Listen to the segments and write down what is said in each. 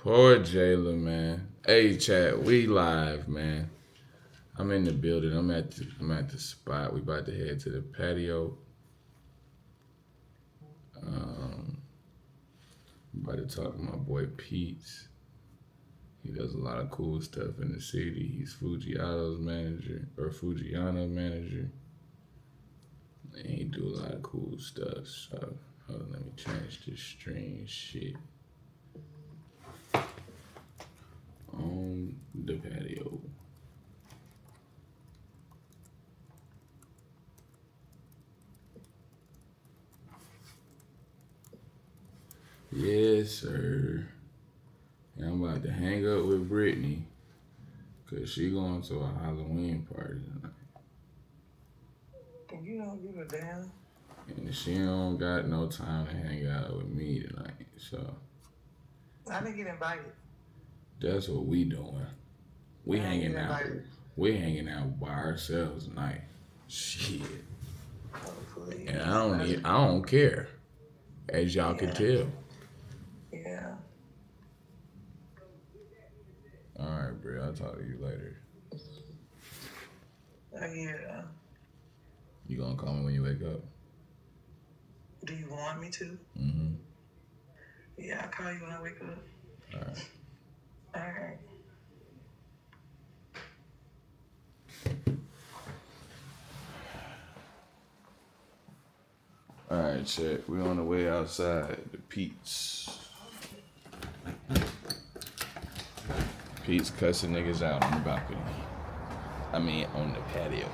Poor Jayla, man. Hey, chat, we live, man. I'm in the building. I'm at the spot. We about to head to the patio. Um, about to talk to my boy Peets. He does a lot of cool stuff in the city. He's Fujiano's manager or Fujiano manager, and he do a lot of cool stuff. So hold on, let me change this stream shit on the patio. Yes, sir. And I'm about to hang up with Brittany because she going to a Halloween party tonight. And you don't give a damn. And she don't got no time to hang out with me tonight. So I didn't get invited. that's what we doing. We I didn't hanging get out. invited. We hanging out by ourselves tonight. Shit. Oh, please. And I don't care. As y'all can tell. Yeah. Alright, bro. I'll talk to you later. Yeah. You gonna call me when you wake up? Do you want me to? Mm-hmm. Yeah, I'll call you when I wake up. Alright. All right. Alright, check. We on the way outside the Peets. Peets cussing niggas out on the balcony. I mean, on the patio.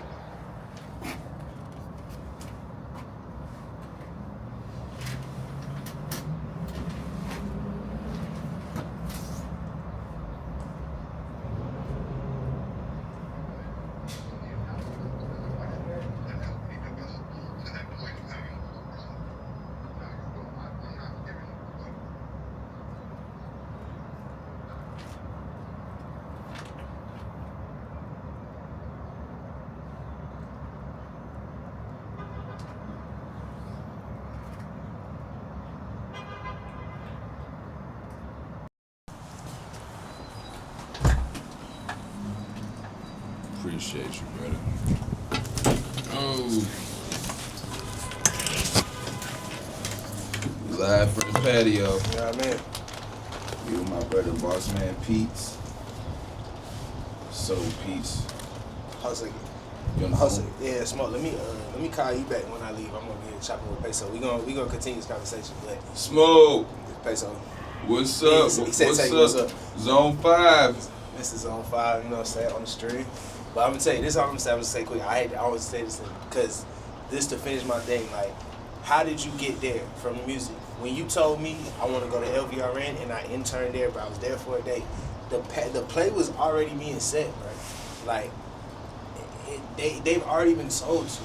Appreciate you, brother. Oh. Live from the patio. You know what I mean? You and my brother Bossman Peets. So Peets. Hustle. You on the Hustle. phone? Yeah, Smoke. Let me call you back when I leave. I'm gonna be chopping with Peso. We gonna continue this conversation, but Smoke. Peso. What's up? He said, What's take up? what's up? Zone 5. This is on 5, you know what I'm saying, on the street. But I'm gonna tell you, this is all I'm gonna say quick. I always say this because this to finish my thing, like, how did you get there from music? When you told me I want to go to LVRN and I interned there, but I was there for a day, the play was already being set, right? Like, they've already been sold to.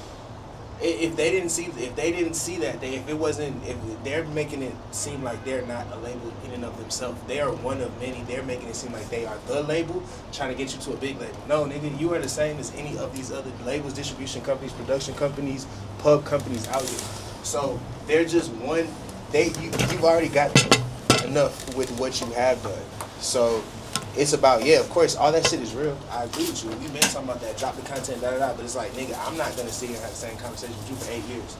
If they didn't see that if they're making it seem like they're not a label in and of themselves, they are one of many. They're making it seem like they are the label trying to get you to a big label. No, nigga, you are the same as any of these other labels, distribution companies, production companies, pub companies out here. So they're just one. You've already got enough with what you have done. So it's about, yeah, of course, all that shit is real. I agree with you. We've been talking about that, drop the content, but it's like, nigga, I'm not gonna sit here and have the same conversation with you for 8 years.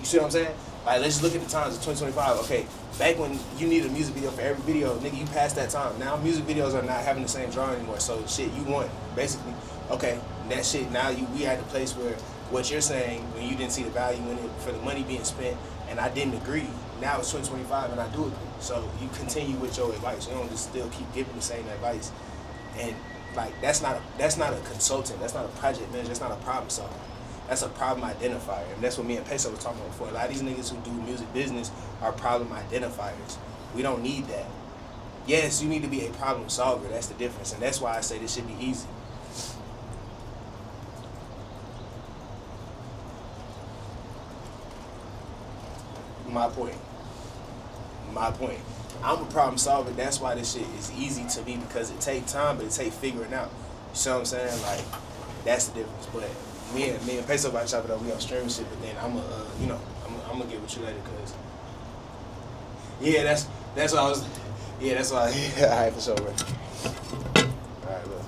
You see what I'm saying? Like, let's just look at the times of 2025. Okay, back when you needed a music video for every video, nigga, you passed that time. Now music videos are not having the same draw anymore. So shit, you want basically, okay, that shit. Now we at the place where what you're saying when you didn't see the value in it for the money being spent, and I didn't agree. Now it's 2025 and I do agree. So you continue with your advice. You don't just still keep giving the same advice. And like that's not a consultant. That's not a project manager. That's not a problem solver. That's a problem identifier. And that's what me and Peso was talking about before. A lot of these niggas who do music business are problem identifiers. We don't need that. Yes, you need to be a problem solver. That's the difference. And that's why I say this should be easy. My point. I'm a problem solver. That's why this shit is easy to me, because it take time, but it take figuring out. You see what I'm saying? Like, that's the difference. But me and Peso about to chop it up. We on stream shit, but then I'm gonna get with you later, cause yeah, that's what I was. Yeah, that's why. Yeah, all right, for sure, bro. All right, look.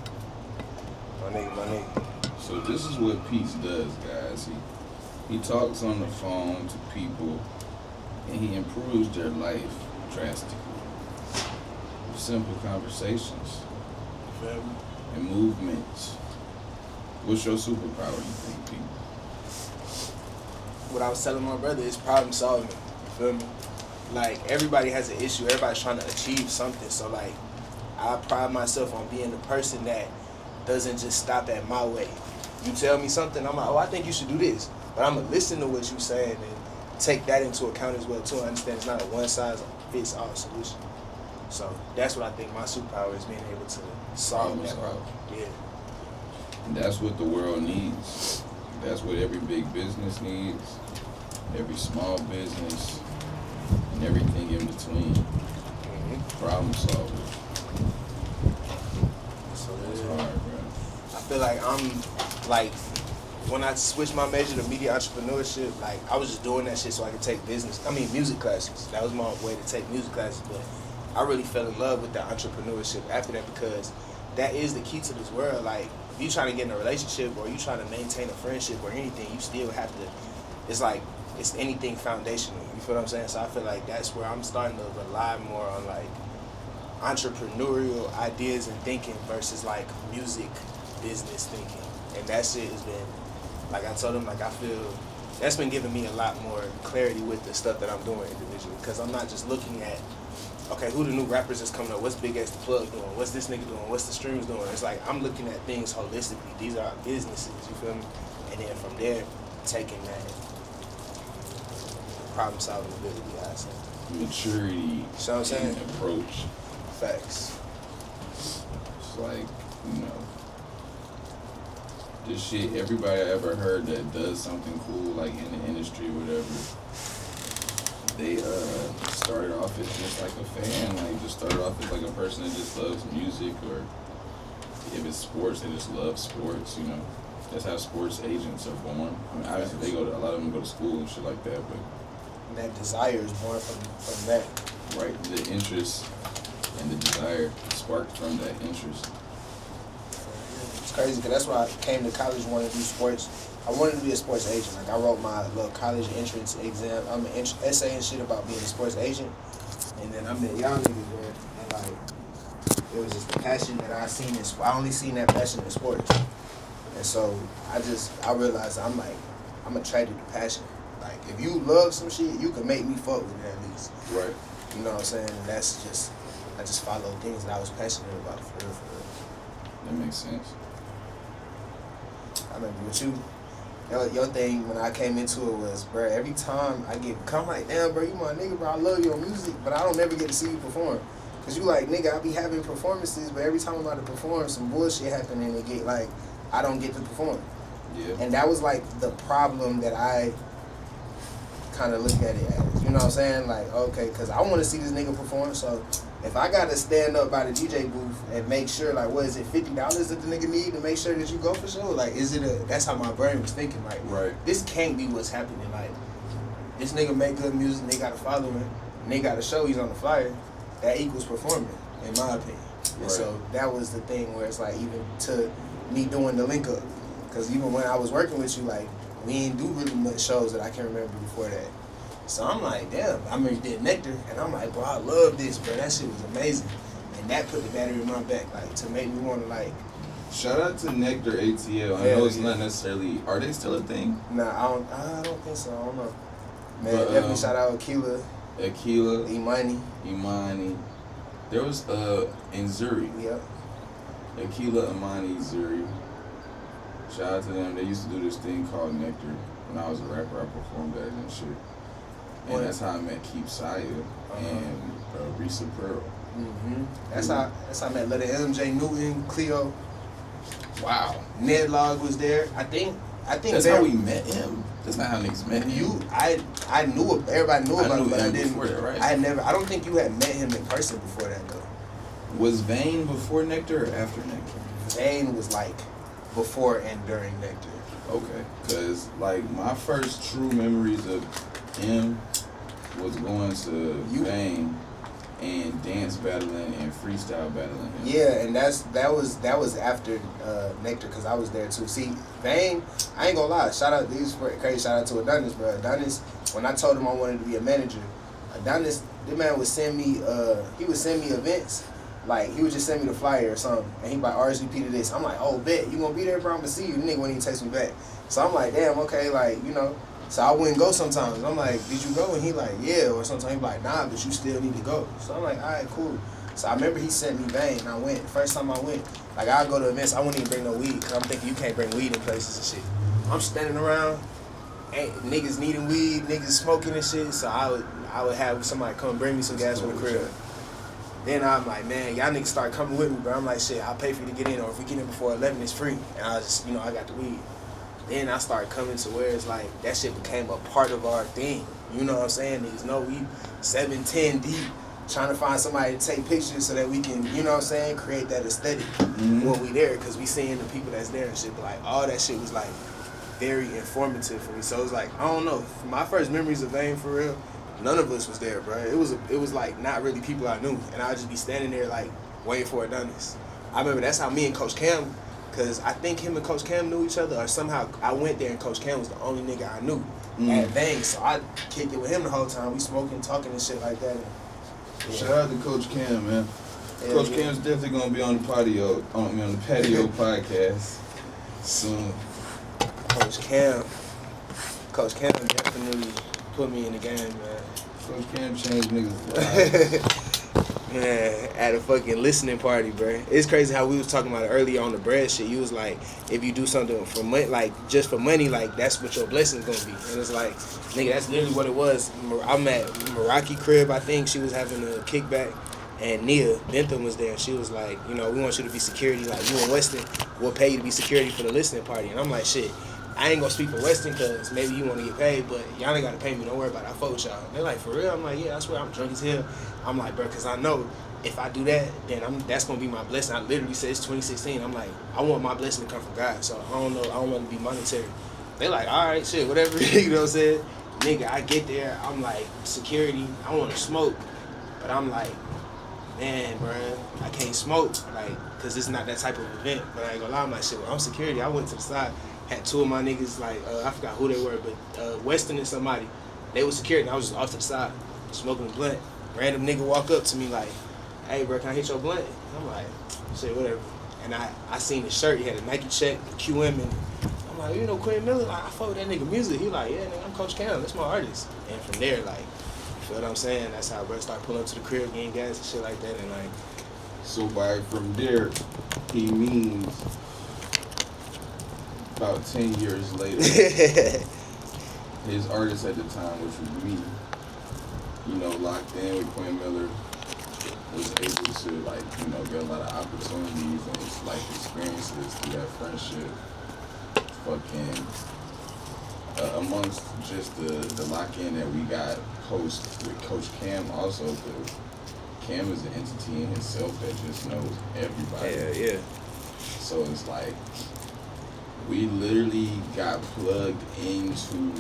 My nigga. So this is what Peets does, guys. He talks on the phone to people, and he improves their life drastically. Simple conversations and movements. What's your superpower, you think, Pete? What I was telling my brother is problem solving. You feel me? Like, everybody has an issue. Everybody's trying to achieve something. So, like, I pride myself on being the person that doesn't just stop at my way. You tell me something, I'm like, oh, I think you should do this. But I'm going to listen to what you're saying and take that into account as well, too. I understand it's not a one-size-fits-all solution. So that's what I think my superpower is, being able to solve that problem. Yeah. And that's what the world needs. That's what every big business needs, every small business, and everything in between. Mm-hmm. Problem solvers. So it's hard, bro. I feel like when I switched my major to media entrepreneurship, like, I was just doing that shit so I could take music classes. That was my way to take music classes, but I really fell in love with the entrepreneurship after that, because that is the key to this world. Like, if you trying to get in a relationship or you trying to maintain a friendship or anything, you still have to, it's like, it's anything foundational. You feel what I'm saying? So I feel like that's where I'm starting to rely more on, like, entrepreneurial ideas and thinking versus, like, music business thinking. And that shit has been, like I told him, like, I feel that's been giving me a lot more clarity with the stuff that I'm doing individually, because I'm not just looking at, okay, who the new rappers is coming up, what's Big X the Plug doing, what's this nigga doing, what's the streams doing. It's like, I'm looking at things holistically. These are businesses, you feel me? And then from there, taking that problem solving ability, I say. Maturity, you know what I'm saying? Approach. Facts. It's like, you know, this shit, everybody I ever heard that does something cool, like in the industry or whatever, they started off as just like a fan, like just started off as like a person that just loves music, or if it's sports, they just love sports, you know. That's how sports agents are born. I mean, obviously a lot of them go to school and shit like that, but and that desire is born from that. Right, the interest and the desire sparked from that interest. It's crazy, because that's why I came to college wanting to do sports. I wanted to be a sports agent. Like, I wrote my little college entrance exam. I'm an essay and shit about being a sports agent. And then I met y'all niggas there, and like, it was just the passion that I seen in sports. I only seen that passion in sports. And so I realized I'm attracted to passion. Like, if you love some shit, you can make me fuck with it at least. Right. You know what I'm saying? And that's just, I just followed things that I was passionate about, for real. That makes sense. I remember with you, your thing when I came into it was, bro, every time I come like, damn, bro, you my nigga, bro, I love your music, but I don't never get to see you perform. Cause you like, nigga, I be having performances, but every time I'm about to perform, some bullshit happen and it get like, I don't get to perform. Yeah. And that was like the problem that I kind of look at it as. You know what I'm saying? Like, okay, cause I want to see this nigga perform, so if I gotta stand up by the DJ booth and make sure, like, what is it, $50 that the nigga need to make sure that you go for sure? Like, that's how my brain was thinking, like, right. This can't be what's happening. Like, this nigga make good music, and they got a following, and they got a show, he's on the flyer. That equals performing, in my opinion. And right. So that was the thing where it's like, even to me doing the link up, because even when I was working with you, like, we ain't do really much shows that I can remember before that. So I'm like, damn, I remember you did Nectar, and I'm like, bro, I love this, bro. That shit was amazing. And that put the battery in my back, like, to make me want to, like... Shout out to Nectar ATL. I know it's not necessarily... Are they still a thing? Nah, I don't think so. I don't know. Man, but, definitely shout out Akila. Imani. There was, in Zuri. Yep. Akila, Imani, Zuri. Shout out to them. They used to do this thing called Nectar. When I was a rapper, I performed that and shit. And that's how I met Keep Saya and Risa Pearl. Mm-hmm. That's how I met Little MJ Newton, Cleo. Wow. Ned Log was there. I think that's how we met him. That's not how niggas met him. I knew, everybody knew about him, but I didn't. Before that, right? I don't think you had met him in person before that, though. Was Vane before Nectar or after Nectar? Vane was like before and during Nectar. Okay, because like my first true memories of him was going to Vane, and dance battling and freestyle battling. Yeah, and that was after Nectar, because I was there too. See, Vane, I ain't gonna lie. Shout out, these crazy shout out to Adonis, bro. Adonis, when I told him I wanted to be a manager, Adonis, the man would send me events. Like, he would just send me the flyer or something, and he like, RSVP to this. I'm like, oh, bet, you gonna be there, bro? I'm gonna see you. The nigga wouldn't even text me back. So I'm like, damn, okay, like, you know. So I wouldn't go sometimes. I'm like, did you go? And he like, yeah. Or sometimes he like, nah, but you still need to go. So I'm like, all right, cool. So I remember he sent me Vane, and I went. First time I went, like, I go to events, I wouldn't even bring no weed, because I'm thinking you can't bring weed in places and shit. I'm standing around, niggas needing weed, niggas smoking and shit, so I would have somebody come bring me some gas from the crib. Then I'm like, man, y'all niggas start coming with me, bro. I'm like, shit, I'll pay for you to get in, or if we get in before 11, it's free. And I just, I got the weed. Then I started coming to where it's like, that shit became a part of our thing. You know what I'm saying? Niggas know we 7, 10 deep, trying to find somebody to take pictures so that we can, you know what I'm saying, create that aesthetic when we there, because we seeing the people that's there and shit. But like, all that shit was like very informative for me. So it was like, I don't know, my first memories of Vane, for real, none of us was there, bro. It was like not really people I knew, and I'd just be standing there like waiting for Adonis. I remember that's how me and Coach Cam, because I think him and Coach Cam knew each other, or somehow I went there and Coach Cam was the only nigga I knew at Vane. So I kicked it with him the whole time. We smoking, talking and shit like that. And, yeah. Shout out to Coach Cam, man. Yeah, Coach Cam's definitely gonna be on the patio podcast soon. Coach Cam definitely put me in the game, man. Coach Cam changed niggas' lives. Man, at a fucking listening party, bro. It's crazy how we was talking about it earlier on the bread shit. You was like, if you do something for money, like just for money, like that's what your blessing's gonna be. And it's like, nigga, that's literally what it was. I'm at Meraki crib, I think. She was having a kickback, and Nia Bentham was there. She was like, we want you to be security. Like, you and Weston, we'll pay you to be security for the listening party. And I'm like, shit, I ain't gonna speak for Weston because maybe you want to get paid, but y'all ain't gotta pay me. Don't worry about it. I fuck with y'all. They're like, for real? I'm like, yeah, I swear I'm drunk as hell. I'm like, bro, because I know if I do that, then that's gonna be my blessing. I literally said it's 2016. I'm like, I want my blessing to come from God. So I don't know. I don't want to be monetary. They like, all right, shit, whatever. You know what I'm saying? Nigga, I get there. I'm like, security. I want to smoke, but I'm like, man, bro, I can't smoke, like, cause it's not that type of event. But I ain't gonna lie, I'm like, shit, well, I'm security. I went to the side, had two of my niggas, like, I forgot who they were, but Weston and somebody, they was security. I was just off to the side, smoking a blunt. Random nigga walk up to me like, hey, bro, can I hit your blunt? I'm like, shit, whatever. And I seen his shirt. He had a Nike check, QM, and I'm like, you know, Quinn Miller, like, I fuck with that nigga music. He like, yeah, nigga, I'm Coach Cam. That's my artist. And from there, like, you feel what I'm saying? That's how bro start pulling up to the crib, getting gas and shit like that. And like, so by from there, he means about 10 years later, his artist at the time, which was me, locked in with Quinn Miller, was able to, like, get a lot of opportunities and life experiences through that friendship. Fucking amongst just the lock-in that we got post with Coach Cam also, because Cam is an entity in himself that just knows everybody. yeah. So it's like, we literally got plugged into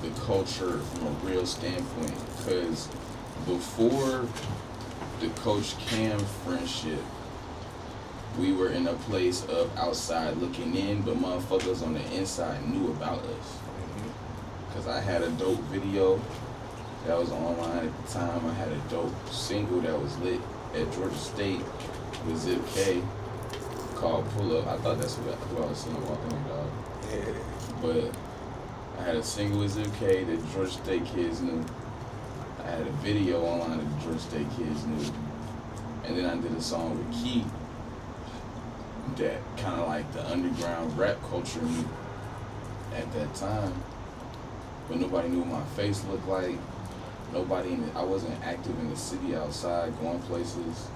the culture from a real standpoint, because before the Coach Cam friendship, we were in a place of outside looking in, but motherfuckers on the inside knew about us. Because I had a dope video that was online at the time. I had a dope single that was lit at Georgia State with Zip K called Pull Up. I thought that's who I was seeing walking in, dog. Yeah. But I had a single with Zip K that Georgia State kids knew. I had a video online that the Georgia State kids knew. And then I did a song with Keith that kind of like the underground rap culture knew at that time. But nobody knew what my face looked like. I wasn't active in the city outside, going places.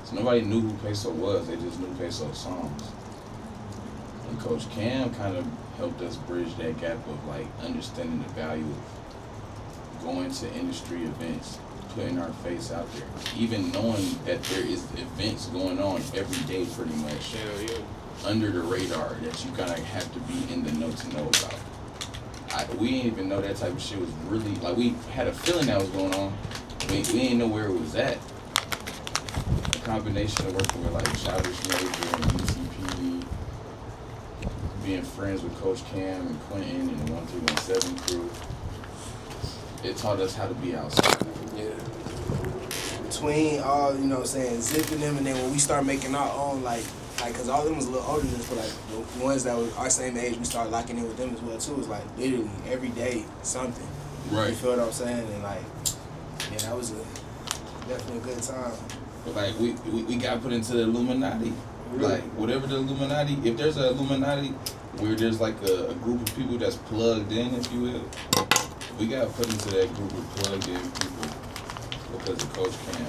So nobody knew who Peso was, they just knew Peso's songs. And Coach Cam kind of helped us bridge that gap of like understanding the value of going to industry events, putting our face out there, even knowing that there is events going on every day pretty much. Hell yeah. Under the radar that you gotta have to be in the know to know about. We didn't even know that type of shit was really, like, we had a feeling that was going on, we ain't know where it was at. A combination of working with like Childish Major and UCPD, being friends with Coach Cam and Quentin and the 1317 crew. It taught us how to be outside. Yeah. Between all, you know what I'm saying, zipping them, and then when we start making our own, like, cause all of them was a little older than us, but like the ones that was our same age, we started locking in with them as well too. It was like literally every day something. Right. You feel what I'm saying? And like, yeah, that was definitely a good time. But like we got put into the Illuminati. Really? Like whatever the Illuminati, if there's an Illuminati where there's like a group of people that's plugged in, if you will, we got put into that group of plugged in people because of Coach Cam.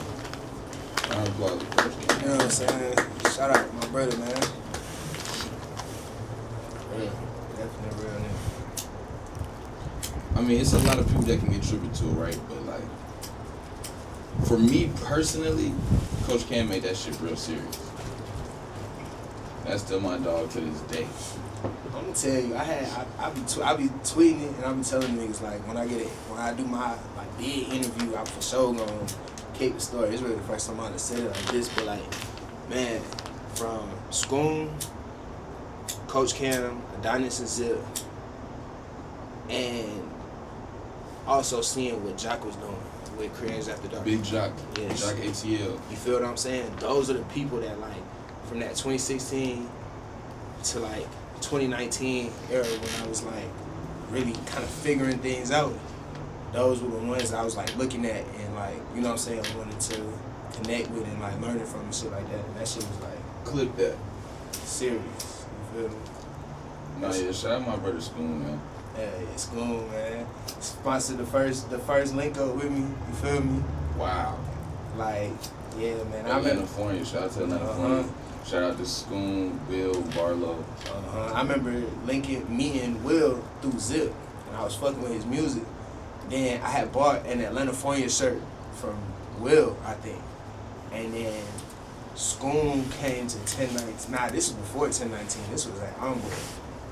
Round of applause to Coach Cam. You know what I'm saying? Shout out to my brother, man. Real. Definitely real nigga. I mean, it's a lot of people that can contribute to it, right? But like, for me personally, Coach Cam made that shit real serious. That's still my dog to this day. I'm gonna tell you, I be tweeting it and I be telling niggas like when I do my like big interview, I'm for sure gonna kick the story. It's really the first time I done said it like this, but like, man, from Schoon, Coach Cam, Adonis and Zip, and also seeing what Jock was doing with Creators After Dark. Big Jock, Yes. Jock ATL. You feel what I'm saying? Those are the people that like from that 2016 to like 2019 era when I was like really kind of figuring things out. Those were the ones I was like looking at and like, you know what I'm saying, wanted to connect with and like learning from and shit like that. And that shit was like Clip that. serious. You feel me? No, yeah, shout out my brother Spoon, man. Yeah, it's cool, man. Sponsored the first link up with me. You feel me? Wow. Like, yeah, man. Atlanta, Florida. Shout out to Atlanta, Florida. Shout out to Schoon, Will, Barlow. I remember meeting Will through Zip, and I was fucking with his music. Then I had bought an Atlanta Florida shirt from Will, I think. And then Schoon came to 1019. Nah, this was before 1019. This was at Onboard.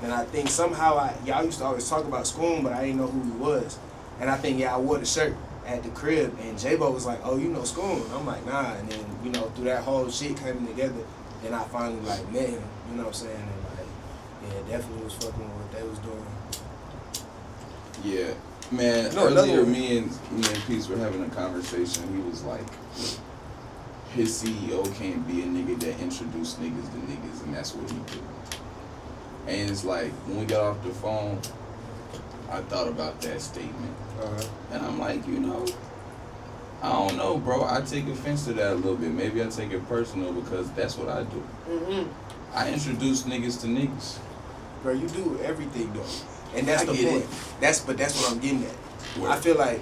And I think somehow y'all used to always talk about Schoon, but I didn't know who he was. And I think, I wore the shirt at the crib, and J-Bo was like, oh, you know Schoon? I'm like, nah. And then, you know, through that whole shit coming together, then I finally, like, met him. You know what I'm saying? And, like, yeah, definitely was fucking with what they was doing. Yeah. Man, No, earlier me and Peets were having a conversation. He was like, his CEO can't be a nigga that introduced niggas to niggas, and that's what he did. And it's like, when we got off the phone, I thought about that statement. And I'm like, you know, I don't know, bro. I take offense to that a little bit. Maybe I take it personal because that's what I do. Mm-hmm. I introduce niggas to niggas. Bro, you do everything, though. And that's I the get point. it. But that's what I'm getting at. Word. I feel like,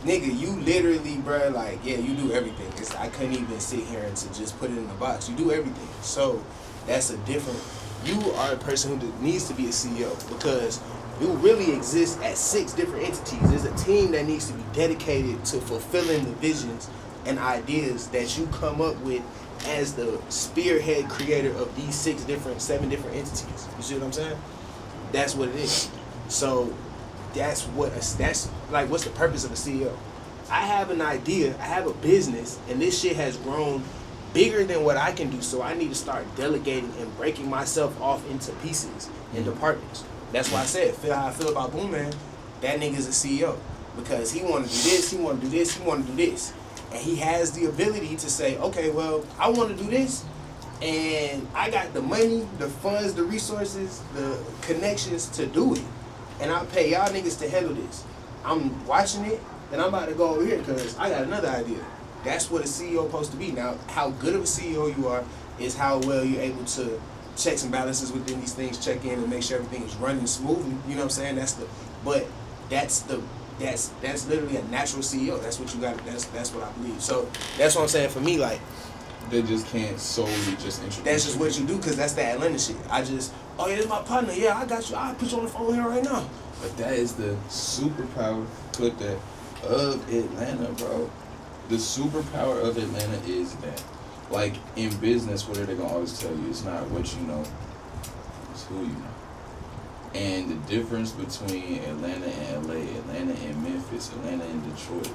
nigga, you literally, bro, like, yeah, you do everything. I couldn't even sit here and to just put it in a box. You do everything. So that's a different. You are a person who needs to be a CEO because you really exist at 6 different entities. There's a team that needs to be dedicated to fulfilling the visions and ideas that you come up with as the spearhead creator of these 7 different entities. You see what I'm saying? That's what it is. So that's like, what's the purpose of a CEO? I have an idea, I have a business, and this shit has grown bigger than what I can do, so I need to start delegating and breaking myself off into pieces and departments. That's why I said, feel how I feel about Boom Man, that nigga's a CEO. Because he want to do this, he want to do this, he want to do this. And he has the ability to say, okay, well, I want to do this, and I got the money, the funds, the resources, the connections to do it. And I'll pay y'all niggas to handle this. I'm watching it, and I'm about to go over here because I got another idea. That's what a CEO is supposed to be. Now, how good of a CEO you are is how well you're able to checks and balances within these things, check in and make sure everything is running smoothly. You know what I'm saying? That's literally a natural CEO. That's what you got. That's what I believe. So that's what I'm saying. For me, like, They just can't solely just introduce. that's just what you do because that's the Atlanta shit. Oh yeah, this is my partner. Yeah, I got you. I'll put you on the phone here right now. But that is the superpower, put that, of Atlanta, bro. The superpower of Atlanta is that, like, in business, what are they gonna always tell you? It's not what you know, it's who you know. And the difference between Atlanta and LA, Atlanta and Memphis, Atlanta and Detroit,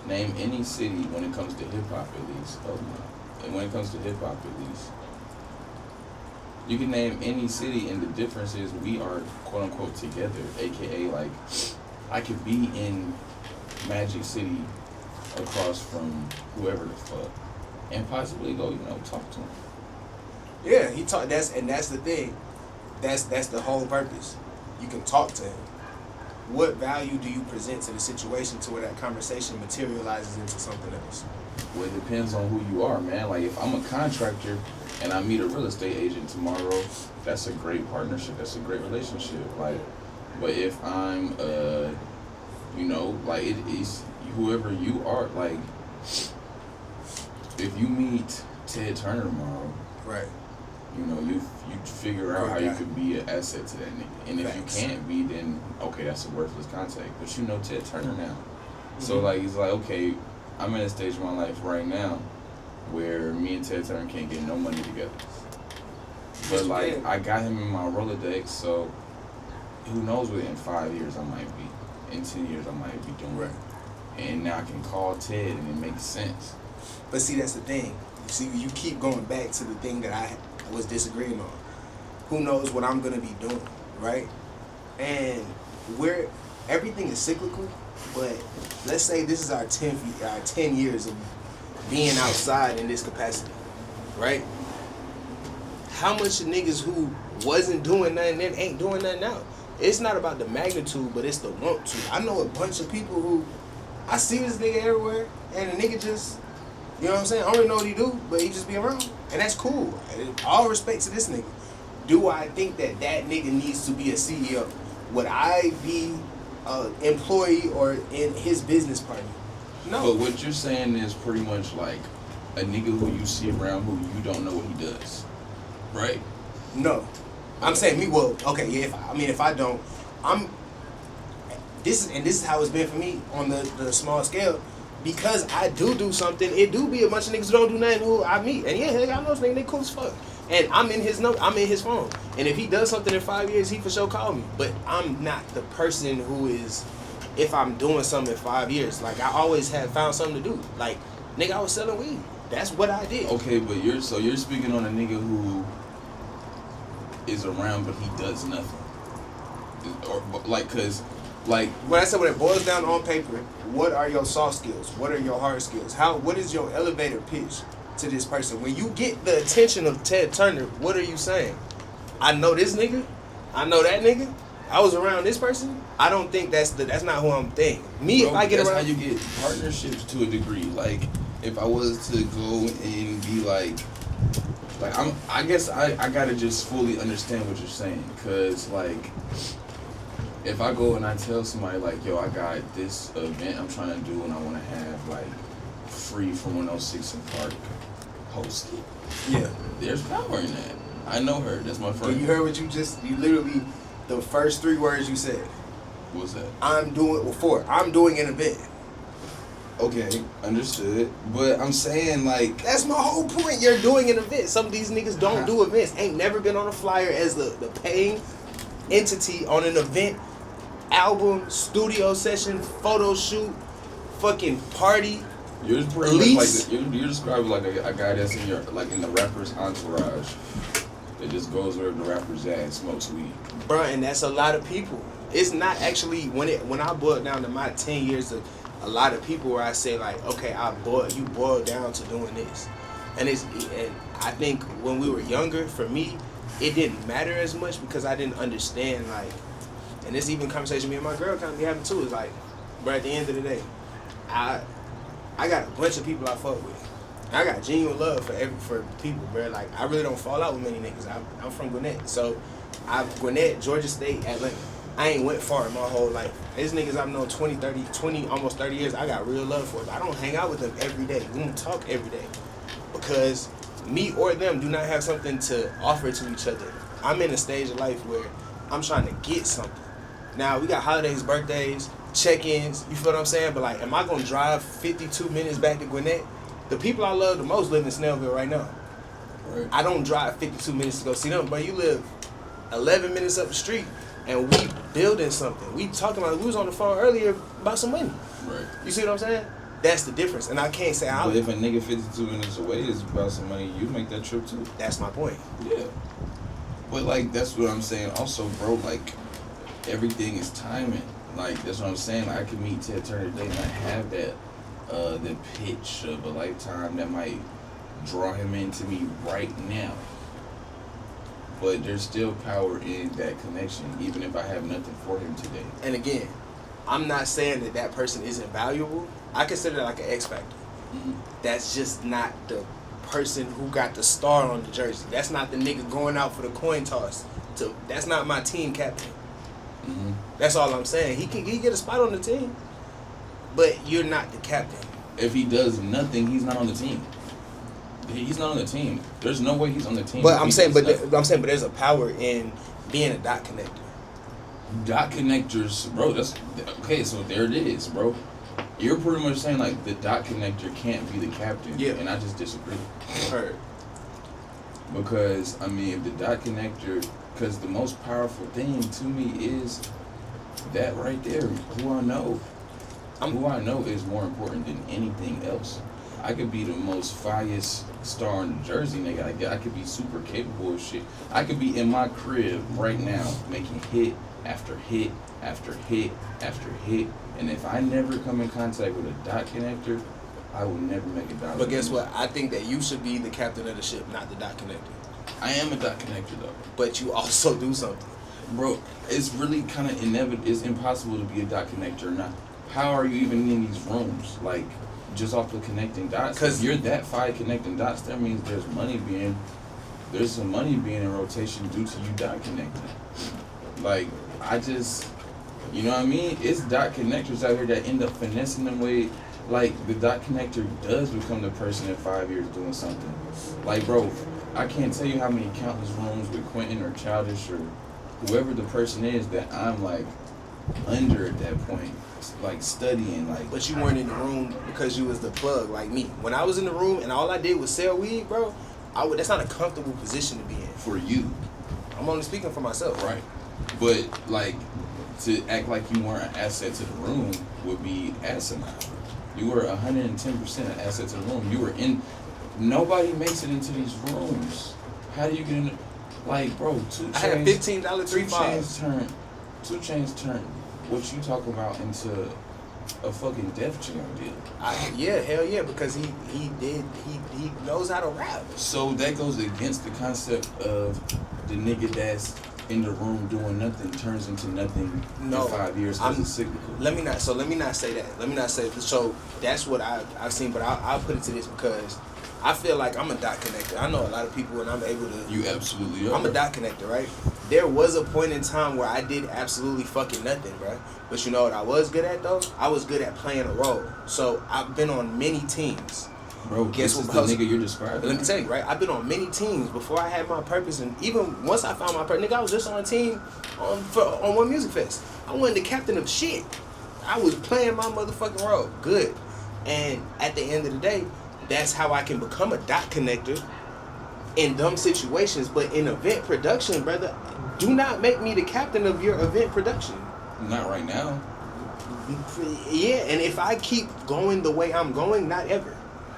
Name any city when it comes to hip hop at least. Oh my. And when it comes to hip hop at least. You can name any city, and the difference is we are quote unquote together. AKA, like, I could be in Magic City across from whoever the fuck and possibly go, talk to him. Yeah, he talk. That's the thing. That's the whole purpose. You can talk to him. What value do you present to the situation to where that conversation materializes into something else? Well, it depends on who you are, man. Like, if I'm a contractor and I meet a real estate agent tomorrow, that's a great partnership. That's a great relationship. Like, but if I'm, like, it is whoever you are. Like, if you meet Ted Turner tomorrow, right? You figure out how you could be an asset to that nigga. And if you can't be, then okay, that's a worthless contact. But you know Ted Turner now. Mm-hmm. So like, it's like, okay, I'm in a stage of my life right now where me and Ted Turner can't get no money together. But like, I got him in my Rolodex, so who knows within 5 years I might be. In 10 years I might be doing right. And now I can call Ted and it makes sense. But see, that's the thing. You keep going back to the thing that I was disagreeing on. Who knows what I'm gonna be doing, right? And everything is cyclical, but let's say this is our 10 years of being outside in this capacity, right? How much of niggas who wasn't doing nothing then ain't doing nothing now? It's not about the magnitude, but it's the want to. I know a bunch of people who, I see this nigga everywhere, and the nigga just, you know what I'm saying? I don't really know what he do, but he just be around. And that's cool. All respect to this nigga. Do I think that nigga needs to be a CEO? Would I be an employee or in his business partner? No. But what you're saying is pretty much like a nigga who you see around who you don't know what he does. Right? No. I'm saying if I don't, this is how it's been for me on the small scale. Because I do something, it do be a bunch of niggas who don't do nothing who I meet. And yeah, I know this nigga, they cool as fuck. And I'm in his phone. And if he does something in 5 years, he for sure call me. But I'm not the person who is, if I'm doing something in 5 years, like I always have found something to do. Like, nigga, I was selling weed. That's what I did. Okay, but you're speaking on a nigga who is around but he does nothing. Or like, cause like when I said when it boils down on paper, what are your soft skills? What are your hard skills? What is your elevator pitch to this person? When you get the attention of Ted Turner, what are you saying? I know this nigga. I know that nigga. I was around this person. I don't think that's not who I'm thinking. If I get around, that's how you get partnerships to a degree. Like, if I was to go and be like I guess I gotta just fully understand what you're saying, cause like, if I go and I tell somebody like, yo, I got this event I'm trying to do and I want to have like Free from 106 in Park hosted. Yeah, there's power in that. I know her. That's my friend. You heard what you literally, the first 3 words you said. What's that? I'm doing an event. Okay, understood. But I'm saying, like, that's my whole point. You're doing an event. Some of these niggas don't do events. Ain't never been on a flyer as the paying entity on an event, album, studio session, photo shoot, fucking party. You're pretty much like you're describing like a guy that's in in the rapper's entourage that just goes wherever the rapper's at and smokes weed. Bruh, and that's a lot of people. It's not actually when I boil down to my 10 years of a lot of people where I say like, okay, you boiled down to doing this, and I think when we were younger, for me, it didn't matter as much because I didn't understand like, and this even conversation me and my girl kind of be having too is like, bro, at the end of the day, I got a bunch of people I fuck with. I got genuine love for people, bro. Like, I really don't fall out with many niggas. I'm from Gwinnett, so Gwinnett, Georgia State, Atlanta. I ain't went far in my whole life. These niggas I've known 20, almost 30 years, I got real love for. But I don't hang out with them every day. We don't talk every day. Because me or them do not have something to offer to each other. I'm in a stage of life where I'm trying to get something. Now, we got holidays, birthdays, check-ins, you feel what I'm saying? But like, am I gonna drive 52 minutes back to Gwinnett? The people I love the most live in Snellville right now. Right. I don't drive 52 minutes to go see them, but you live 11 minutes up the street. And we building something. We was on the phone earlier about some money. Right. You see what I'm saying? That's the difference, and I can't say But if a nigga 52 minutes away is about some money, you make that trip too. That's my point. Yeah. But like that's what I'm saying. Also, bro, like everything is timing. Like that's what I'm saying. Like, I could meet Ted Turner today and not have that the pitch of a lifetime that might draw him into me right now. But there's still power in that connection, even if I have nothing for him today. And again, I'm not saying that person isn't valuable. I consider that like an X factor. Mm-hmm. That's just not the person who got the star on the jersey. That's not the nigga going out for the coin toss. That's not my team captain. Mm-hmm. That's all I'm saying. He can get a spot on the team, but you're not the captain. If he does nothing, he's not on the team. He's not on the team. There's no way he's on the team. But I'm saying, but there's a power in being a dot connector. Dot connectors, bro. That's okay. So there it is, bro. You're pretty much saying like the dot connector can't be the captain. Yeah. And I just disagree. Heard. Because I mean, if the dot connector, because the most powerful thing to me is that right there. Who I know. Who I know is more important than anything else. I could be the most fiest star in the jersey, nigga. I could be super capable of shit. I could be in my crib right now making hit after hit after hit after hit. And if I never come in contact with a dot connector, I will never make a dollar. But guess what? I think that you should be the captain of the ship, not the dot connector. I am a dot connector though. But you also do something. Bro, it's really kind of inevitable. It's impossible to be a dot connector or not. How are you even in these rooms? Like, just off the connecting dots. Because you're that fine connecting dots, that means there's some money being in rotation due to you dot connecting. Like, you know what I mean? It's dot connectors out here that end up finessing them way. Like, the dot connector does become the person in 5 years doing something. Like, bro, I can't tell you how many countless rooms with Quentin or Childish or whoever the person is that I'm, like, under at that point. Like studying, like. But you weren't in the room because you was the plug, like me. When I was in the room and all I did was sell weed, bro, that's not a comfortable position to be in. For you. I'm only speaking for myself. Right. But, like, to act like you weren't an asset to the room would be asinine. You were 110% an asset to the room. You were in. Nobody makes it into these rooms. How do you get in? Like, bro, 2 Chainz. I had $15 3 2 Chainz turned what you talk about into a fucking Def Jam deal. Yeah, hell yeah, because he knows how to rap. So that goes against the concept of the nigga that's in the room doing nothing turns into nothing in 5 years because it's cyclical. Let me not say that. So that's what I've seen, but I'll put it to this because I feel like I'm a dot connector. I know a lot of people and I'm able to. You absolutely are. I'm a dot connector, right? There was a point in time where I did absolutely fucking nothing, bro. But you know what I was good at, though? I was good at playing a role. So I've been on many teams. Bro, guess what the nigga you're describing. Let me tell you, right? I've been on many teams before I had my purpose. And even once I found my purpose, nigga, I was just on a team on one music fest. I wasn't the captain of shit. I was playing my motherfucking role. Good. And at the end of the day, that's how I can become a dot connector in dumb situations. But in event production, brother, do not make me the captain of your event production. Not right now. Yeah, and if I keep going the way I'm going, not ever.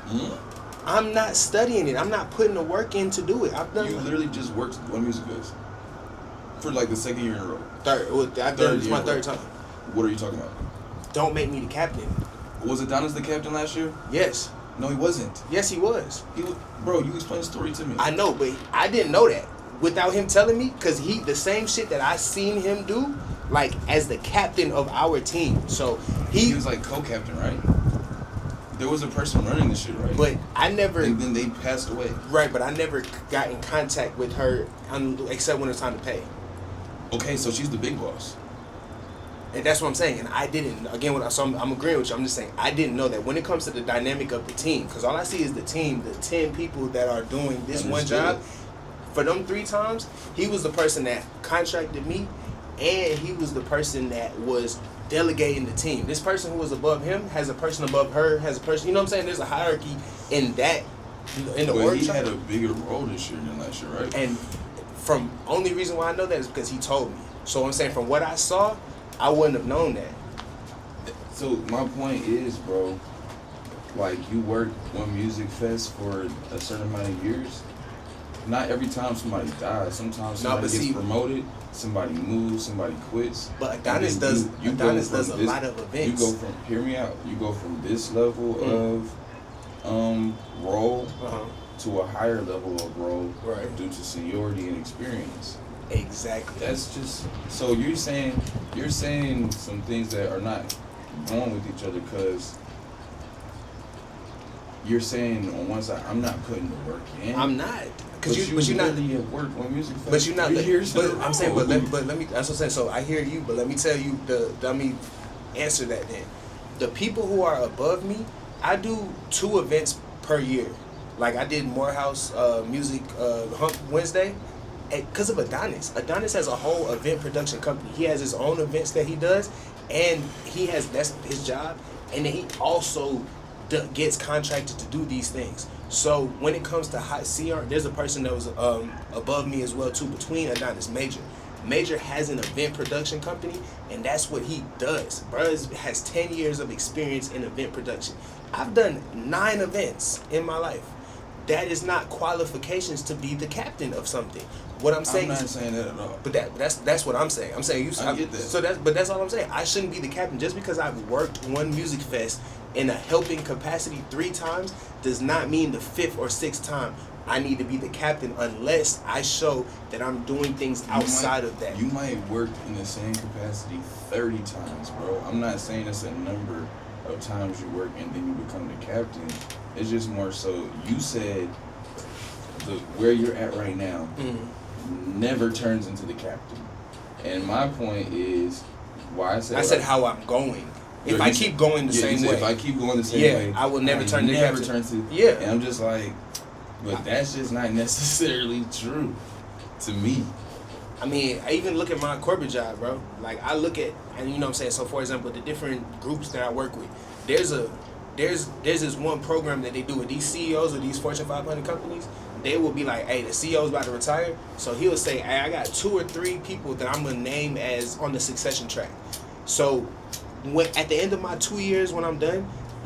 Mm-hmm. I'm not studying it. I'm not putting the work in to do it. You literally just worked one music fest for like the second year in a row. It's my third time. What are you talking about? Don't make me the captain. Was Adonis the captain last year? Yes. No, he wasn't. Yes, he was. Bro, you explained the story to me. I know, but I didn't know that without him telling me, because the same shit that I seen him do, like as the captain of our team. So he was like co-captain, right? There was a person running this shit, right? But I never. And then they passed away. Right, but I never got in contact with her except when it's time to pay. Okay, so she's the big boss. And that's what I'm saying. And I didn't, again, I'm agreeing with you. I'm just saying, I didn't know that when it comes to the dynamic of the team, because all I see is the team, the 10 people that are doing this one job. For them 3 times, he was the person that contracted me, and he was the person that was delegating the team. This person who was above him has a person above her, has a person, you know what I'm saying? There's a hierarchy in that, in the org chart. He chart. had a bigger role this year than last year, right? And only reason why I know that is because he told me. So I'm saying from what I saw, I wouldn't have known that. So my point is, bro, like you work one music fest for a certain amount of years, not every time somebody dies. Sometimes somebody gets promoted, somebody moves, somebody quits. But Adonis does. Adonis does a lot of events. You go from hear me out. You go from this level of role to a higher level of role due to seniority and experience. Exactly. That's just so you're saying some things that are not going with each other because you're saying on one side I'm not putting the work in. I'm not. But you're not at work on music fest. But you're not. But I'm saying, but let me. That's what I'm saying. So I hear you, but let me tell you let me answer that then. The people who are above me, I do 2 events per year. Like I did Morehouse Music Hump Wednesday, because of Adonis. Adonis has a whole event production company. He has his own events that he does, and that's his job. And then he also gets contracted to do these things. So when it comes to high CR, there's a person that was above me as well too, between Adonis, Major. Major has an event production company, and that's what he does. Bruh has 10 years of experience in event production. I've done 9 events in my life. That is not qualifications to be the captain of something. What I'm saying I'm not saying that at all. But that's what I'm saying. I'm saying I get that. So that's all I'm saying. I shouldn't be the captain just because I've worked one music fest in a helping capacity 3 times does not mean the 5th or 6th time I need to be the captain unless I show that I'm doing things outside of that. You might work in the same capacity 30 times, bro. I'm not saying it's a number of times you work and then you become the captain. It's just more so you said where you're at right now never turns into the captain. And my point is why I said how I'm going. If I keep going the same way. If I keep going the same way, I will never turn to captain. And I'm just like, but that's just not necessarily true to me. I mean, I even look at my corporate job, bro. Like I look at, and you know what I'm saying. So for example, the different groups that I work with, there's this one program that they do with these CEOs of these Fortune 500 companies. They will be like, hey, the CEO's about to retire, so he'll say, hey, I got 2 or 3 people that I'm gonna name as on the succession track. So at the end of my 2 years when I'm done,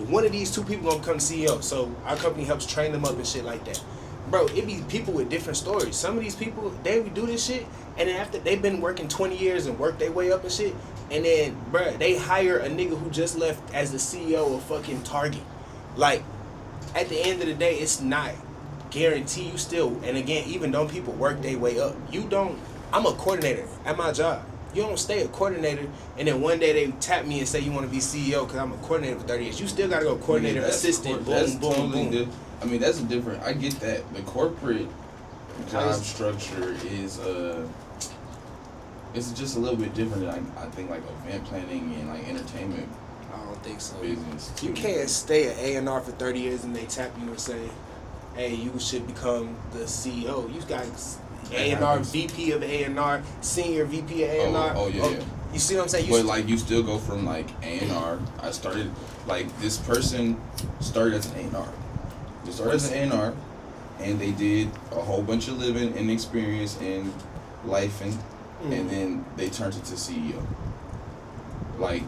one of these 2 people gonna become CEO. So our company helps train them up and shit like that. Bro, it be people with different stories. Some of these people, they do this shit, and then after they've been working 20 years and work their way up and shit, and then, bro, they hire a nigga who just left as the CEO of fucking Target. Like, at the end of the day, it's not guarantee you still, and again, even though people work their way up, I'm a coordinator at my job. You don't stay a coordinator and then one day they tap me and say you want to be CEO because I'm a coordinator for 30 years. You still got to go coordinator, assistant, boom. I mean, that's a different, I get that. The corporate job structure is, it's just a little bit different than I think like event planning and like entertainment. I don't think so. Business. You can't stay at A&R for 30 years and they tap you and say, hey, you should become the CEO. You got A&R, VP of A&R, senior VP of A&R. Oh, yeah. You see what I'm saying? But like you still go from like A&R. I started, like this person started as an A&R. They started as an A&R and they did a whole bunch of living and experience in life and then they turned it to CEO. Like,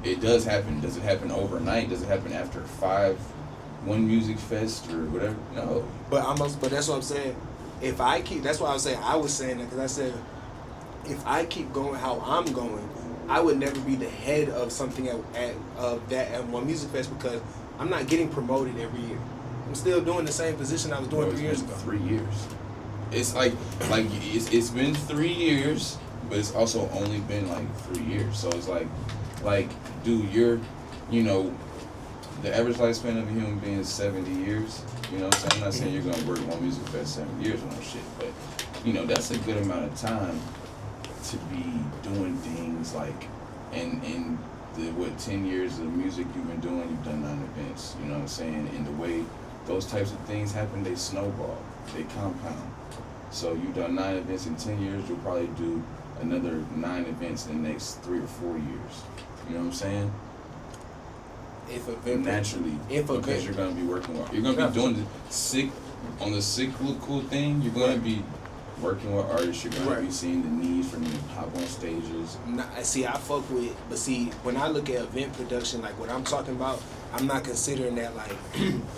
it does happen. Does it happen overnight? Does it happen after 1 music fest or whatever? No. But that's what I'm saying. If I keep, that's why I was saying that because I said, if I keep going how I'm going, I would never be the head of something at one music fest because I'm not getting promoted every year. I'm still doing the same position I was doing 3 years ago. 3 years. It's like it's been 3 years, but it's also only been like 3 years. So it's like, dude, the average lifespan of a human being is 70 years. You know what I'm saying? I'm not saying you're gonna work one music fest 7 years or no shit, but that's a good amount of time to be doing things like in the 10 years of music you've been doing, you've done 9 events. You know what I'm saying? And the way those types of things happen, they snowball, they compound. So you've done 9 events in 10 years, you'll probably do another 9 events in the next 3 or 4 years. You know what I'm saying? Naturally, because you're gonna be working hard. You're gonna be doing on the cyclical thing. You're gonna be working with artists, you're gonna Right. be seeing the need for them to pop on stages. See, I fuck with, but see, when I look at event production, like what I'm talking about, I'm not considering that like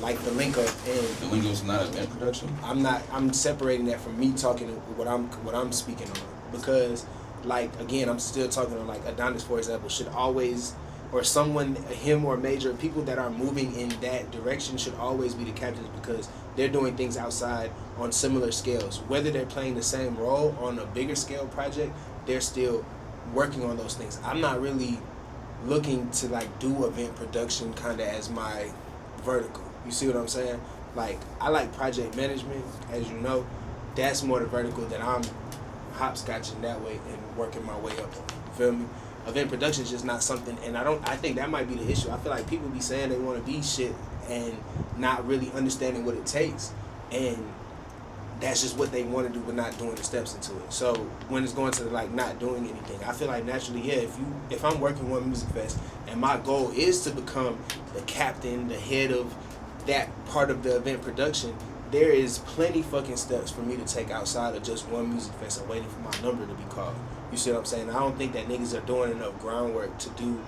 like the link up and The lingo's not event production. I'm separating that from me talking what I'm speaking on, because like again I'm still talking on like Adonis, for example, should always, or someone, him or major people that are moving in that direction should always be the captains, because they're doing things outside on similar scales. Whether they're playing the same role on a bigger scale project, they're still working on those things. I'm not really looking to like do event production kind of as my vertical. You see what I'm saying? Like I like project management, as you know. That's more the vertical that I'm hopscotching that way and working my way up on. You feel me? Event production is just not something, and I think that might be the issue. I feel like people be saying they want to be shit and not really understanding what it takes, and that's just what they want to do but not doing the steps into it. So when it's going to like not doing anything, I feel like naturally, yeah, if I'm working one music fest and my goal is to become the captain, the head of that part of the event production, there is plenty fucking steps for me to take outside of just one music fest and waiting for my number to be called. You see what I'm saying? I don't think that niggas are doing enough groundwork to do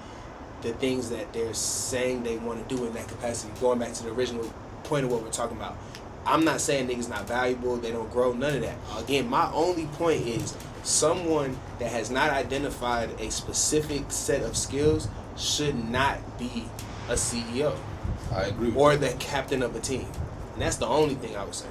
the things that they're saying they want to do in that capacity. Going back to the original point of what we're talking about. I'm not saying niggas not valuable, they don't grow, none of that. Again, my only point is someone that has not identified a specific set of skills should not be a CEO. I agree with or that. the captain of a team. And that's the only thing I would say.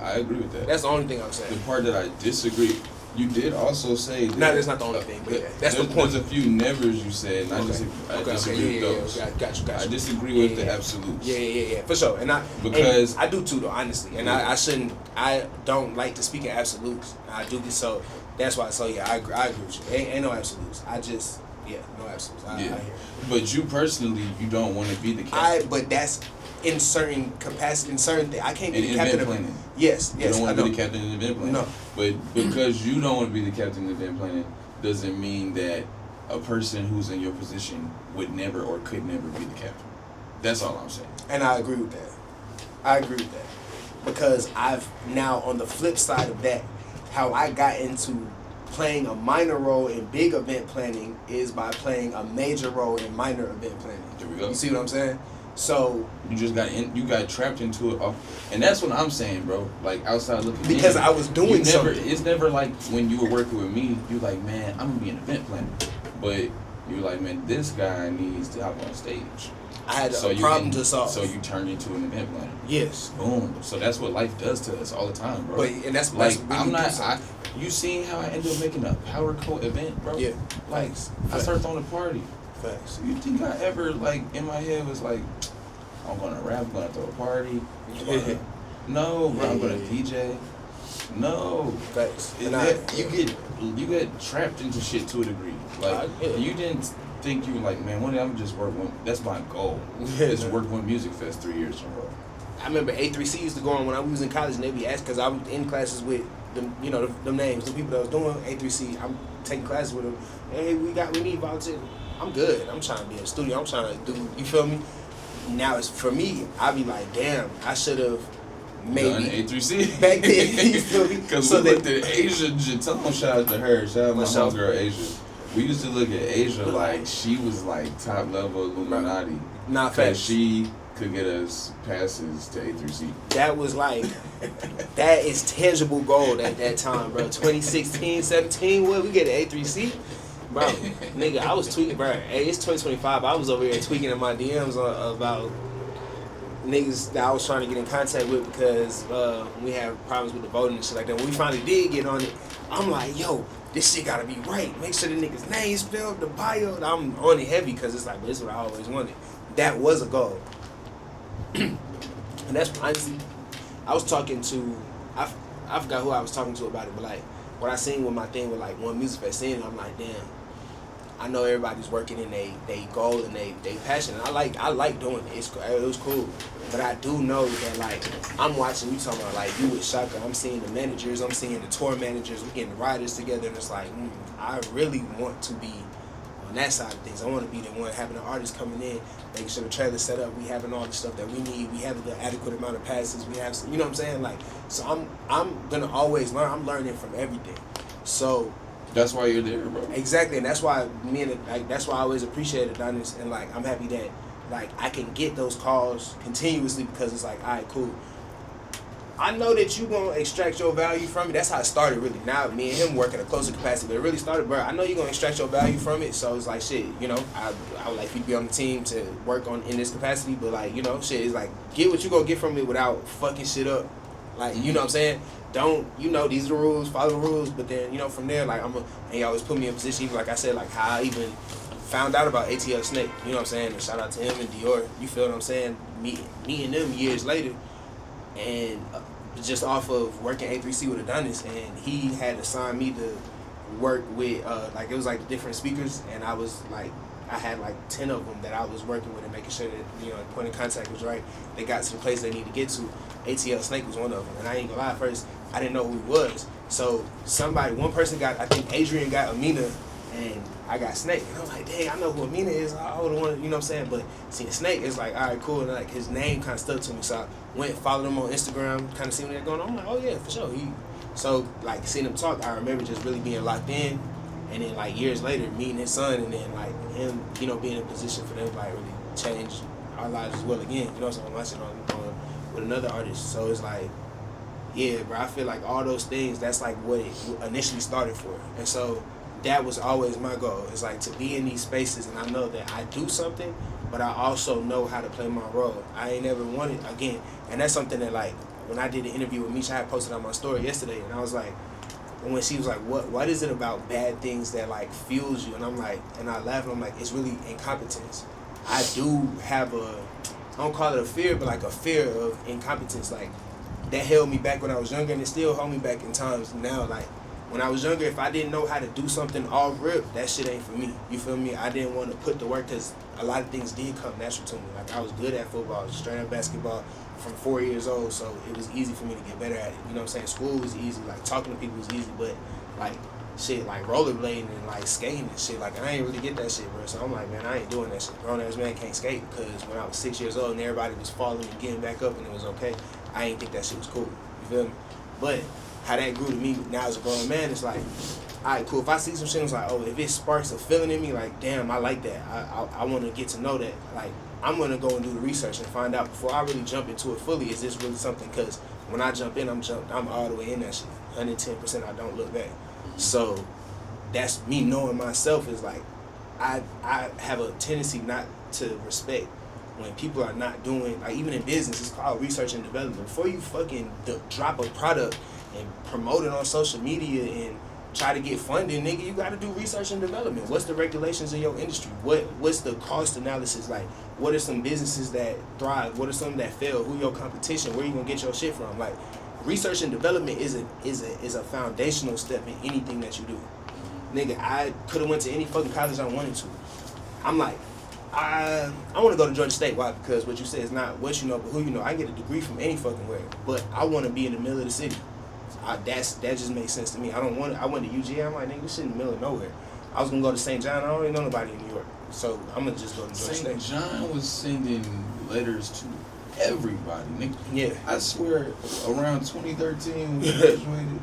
I agree with that. That's the only thing I would say. The part that I disagree, you did also say that, No, that's not the only thing, but yeah, that's the point. There's a few nevers you said, and I disagree with those. Got you. I disagree with the absolutes. Yeah, for sure. And Because I do too, though, honestly. And I don't like to speak in absolutes. I do this, so that's why. So yeah, I agree with you. Ain't no absolutes. No absolutes. I hear it. But you personally, you don't want to be the captain. But that's in certain capacity, in certain things. I can't be In the captain event of planning. Yes. You don't want I to be know. the captain in event planning. No. But because you don't want to be the captain in event planning doesn't mean that a person who's in your position would never or could never be the captain. That's all I'm saying. And I agree with that. Because I've now, on the flip side of that, how I got into playing a minor role in big event planning is by playing a major role in minor event planning. There we go. You see what I'm saying? So you just you got trapped into it, and that's what I'm saying, bro. Like outside looking because in, I was doing something. It's never like when you were working with me, you like, man, I'm gonna be an event planner, but you're like, man, this guy needs to hop on stage. I had a problem to solve. So you turned into an event planner. Yes. Boom. So that's what life does to us all the time, bro. And that's like really I'm not. You seen how I ended up making a power co event, bro? Yeah. Like I started throwing a party. Facts. You think I ever like in my head was like, I'm gonna rap, I'm gonna throw a party. No, bro, I'm gonna DJ. No. Facts. You get trapped into shit to a degree. Like you didn't think you were like, man, one day I'm gonna just work one. That's my goal. Is work one music fest 3 years in a row. I remember A3C used to go on when I was in college, and they'd be asked because I was in classes with them, them names, the people that was doing A3C. I'm taking classes with them. Hey, we need volunteers. I'm good. I'm trying to be in the studio. I'm trying to do. You feel me? Now it's for me. I be like, damn, I should have maybe done A3C back then. You feel me? Because so we looked at Asia Jatone. Shout out to her. Shout out my homegirl Asia. We used to look at Asia like she was like top level Illuminati. Not fast. She could get us passes to A3C. That was like, that is tangible gold at that time, bro. 2016, 17, what, we get an A3C? Bro, nigga, I was tweaking, bro. Hey, it's 2025. I was over here tweaking in my DMs about niggas that I was trying to get in contact with because we had problems with the voting and shit like that. When we finally did get on it, I'm like, yo, this shit gotta be right. Make sure the niggas' names spelled, the bio. I'm on it heavy because it's like, this is what I always wanted. That was a goal. And that's honestly, I was talking to, I forgot who I was talking to about it, but like, what I seen with my thing with like One Music Fest in, I'm like, damn, I know everybody's working in they goal and they passion. And I like doing it. It was cool. But I do know that like, I'm watching you talking about like you with Shaka, I'm seeing the managers, I'm seeing the tour managers, we getting the riders together, and it's like, I really want to be a on that side of things. I want to be the one having the artists coming in, making sure the trailer's set up. We having all the stuff that we need. We have the adequate amount of passes. We have, you know what I'm saying? Like, so I'm gonna always learn. I'm learning from everything. So that's why you're there, bro. exactly, and that's why that's why I always appreciate Adonis, and like I'm happy that like I can get those calls continuously because it's like, all right, cool. I know that you gonna extract your value from it. That's how it started, really. Now me and him work at a closer capacity, but it really started, bro. I know you're gonna extract your value from it, so it's like shit. You know, I would like you to be on the team to work on in this capacity, but like, you know, shit is like get what you gonna get from it without fucking shit up. Like, you know what I'm saying? Don't, you know, these are the rules, follow the rules, but then, you know, from there, like, and he always put me in a position, even like I said, like how I even found out about ATL Snake, you know what I'm saying? And shout out to him and Dior, you feel what I'm saying? Meeting them years later, and just off of working A3C with Adonis, and he had assigned me to work with, like, it was like different speakers, and I was like, I had like 10 of them that I was working with and making sure that, you know, the point of contact was right. They got to the place they need to get to. ATL Snake was one of them, and I ain't gonna lie, at first I didn't know who he was. So one person got, I think Adrian got Amina, and I got Snake. And I'm like, dang, I know who Amina is. I would want, you know what I'm saying? But seeing Snake is like, all right, cool. And like his name kind of stuck to me, so I went and followed him on Instagram, kind of seeing what they're going on. I'm like, oh yeah, for sure. So like seeing him talk, I remember just really being locked in. And then like years later, meeting his son, and then like him, you know, being in a position for them to like really change our lives as well again. You know what I'm saying? On with another artist. So it's like, yeah, bro, I feel like all those things, that's like what it initially started for. And so that was always my goal. It's like to be in these spaces, and I know that I do something, but I also know how to play my role. I ain't ever wanted, again, and that's something that like, when I did the interview with Misha, I had posted on my story yesterday, and I was like, when she was like, what is it about bad things that like fuels you? And I'm like, and I laugh, and I'm like, it's really incompetence. I do have I don't call it a fear, but like a fear of incompetence. Like that held me back when I was younger, and it still held me back in times now. Like when I was younger, if I didn't know how to do something off rip, that shit ain't for me. You feel me? I didn't want to put the work, because a lot of things did come natural to me. Like I was good at football, straight up basketball from 4 years old, so it was easy for me to get better at it. You know what I'm saying? School was easy, like talking to people was easy, but like shit, like rollerblading and like skating and shit, like I ain't really get that shit, bro. So I'm like, man, I ain't doing that shit. Grown ass man can't skate, because when I was 6 years old and everybody was falling and getting back up and it was okay, I ain't think that shit was cool. You feel me? But how that grew to me now as a grown man, it's like, all right, cool. If I see some shit, it's like, oh, if it sparks a feeling in me, like, damn, I like that. I want to get to know that. Like, I'm going to go and do the research and find out before I really jump into it fully, is this really something? Because when I jump in, I'm all the way in that shit. 110%, I don't look back. So that's me knowing myself, is like, I have a tendency not to respect when people are not doing, like even in business, it's called research and development. Before you fucking drop a product and promote it on social media and try to get funding, nigga, you gotta do research and development. What's the regulations in your industry? What's the cost analysis like? What are some businesses that thrive? What are some that fail? Who your competition? Where you gonna get your shit from? Like, research and development is a foundational step in anything that you do. Nigga, I could have went to any fucking college I wanted to. I'm like, I want to go to Georgia State. Why? Because what you said is not what you know, but who you know. I get a degree from any fucking where, but I want to be in the middle of the city. That just makes sense to me. I went to UGA. I'm like, nigga, this shit in the middle of nowhere. I was gonna go to St. John. I don't even know nobody in New York, so I'm gonna just go to Georgia State. St. John was sending letters to everybody, nigga. Yeah. I swear, around 2013 when we graduated,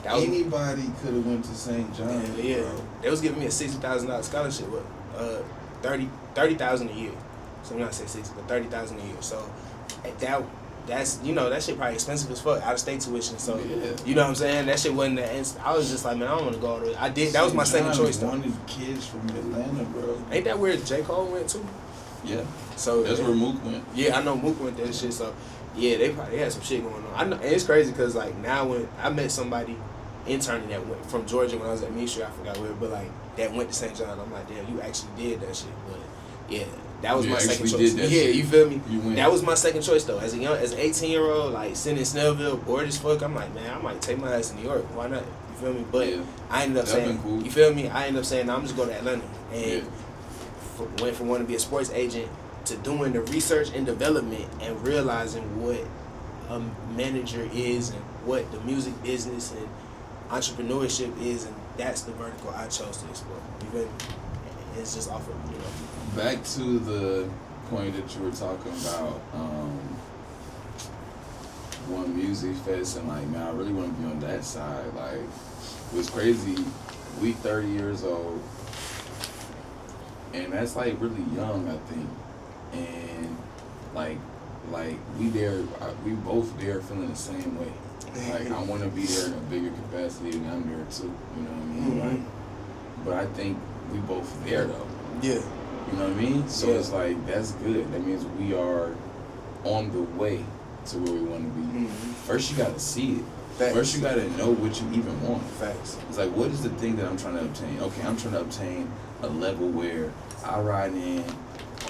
anybody could have went to St. John. Yeah. They was giving me a $60,000 scholarship. What? $30,000 a year. So I'm not say 60, but $30,000 a year. So that's, you know, that shit probably expensive as fuck, out of state tuition. So you know what I'm saying? That shit wasn't that. I was just like, man, I don't want to go there. I did. That was my second choice though. Wanted kids from Atlanta, bro. Ain't that where J. Cole went to? Yeah. So that's where Mook went. Yeah, I know Mook went there and shit. So yeah, they probably had some shit going on. I know, and it's crazy because like now when I met somebody interning that went from Georgia when I was at Misha, I forgot where, but like that went to St. John. I'm like, damn, you actually did that shit. But yeah, that was my second choice. Yeah, you feel me? That was my second choice though. As an 18-year-old, like sitting in Snellville, bored as fuck, I'm like, man, I might take my ass to New York. Why not? You feel me? But yeah, I ended up saying, cool. You feel me? I ended up saying, I'm just going to Atlanta, and went from wanting to be a sports agent to doing the research and development and realizing what a manager is and what the music business and entrepreneurship is, and that's the vertical I chose to explore. You feel me? it's just off of, you know. Back to the point that you were talking about, one music fest, and like, man, I really want to be on that side. Like, it was crazy. We 30 years old, and that's like really young, I think. And like we both there feeling the same way. Like, I want to be there in a bigger capacity, and I'm there too. You know what I mean? Mm-hmm. Like, but I think we both there though. Yeah. You know what I mean? So Yeah. it's like, that's good. That means we are on the way to where we want to be. Mm-hmm. First, you got to see it. Facts. First, you got to know what you even want. Facts. It's like, what is the thing that I'm trying to obtain? Okay, I'm trying to obtain a level where I ride in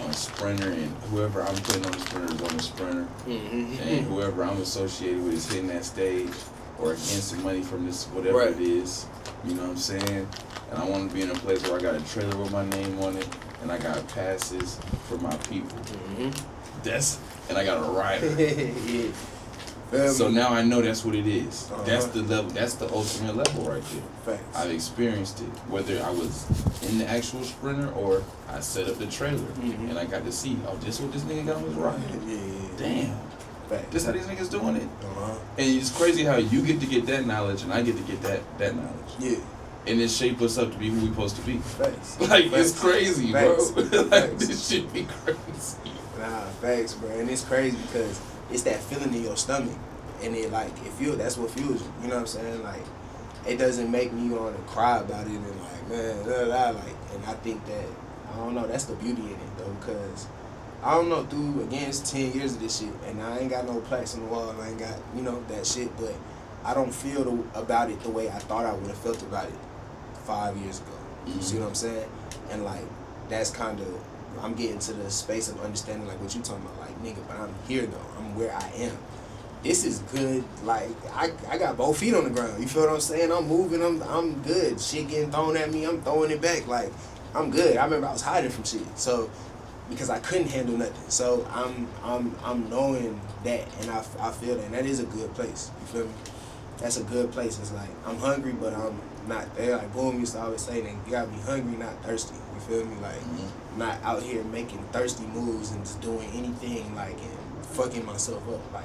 on a sprinter, and whoever I'm putting on the sprinter is on the sprinter, Mm-hmm. and whoever I'm associated with is hitting that stage or getting some money from this, whatever Right. it is. You know what I'm saying? And I want to be in a place where I got a trailer with my name on it, and I got passes for my people. Mm-hmm. And I got a rider. Yeah. So now I know that's what it is. Uh-huh. That's the level. That's the ultimate level right there. Facts. I've experienced it, whether I was in the actual sprinter or I set up the trailer, Mhm. and I got to see, oh, this what this nigga got on his ride. Yeah. Damn, Facts. this how these niggas doing it. Uh-huh. And it's crazy how you get to get that knowledge, and I get to get that knowledge, Yeah. and it shape us up to be who we supposed to be. Facts. Like, Facts. it's crazy, Facts. bro. Like, Facts. this shit be crazy. Nah, facts, bro. And it's crazy because it's that feeling in your stomach. And it, like, that's what fuels you. You know what I'm saying? Like, it doesn't make me want to cry about it and, like, man, like, and I think that, I don't know, that's the beauty in it, though, because, I don't know, it's 10 years of this shit, and I ain't got no plaques on the wall, I ain't got, you know, that shit, but I don't feel about it the way I thought I would have felt about it 5 years ago. You see what I'm saying? And, like, that's kind of, I'm getting to the space of understanding, like, what you talking about, like, nigga, but I'm here, though. I'm where I am. This is good. Like, I got both feet on the ground. You feel what I'm saying? I'm moving. I'm good. Shit getting thrown at me. I'm throwing it back. Like, I'm good. I remember I was hiding from shit. So, because I couldn't handle nothing. So I'm knowing that, and I feel that. And that is a good place. You feel me? That's a good place. It's like, I'm hungry, but I'm not there. Like, Boom used to always say that you gotta be hungry, not thirsty. You feel me? Like, not out here making thirsty moves and just doing anything, like, and fucking myself up. Like,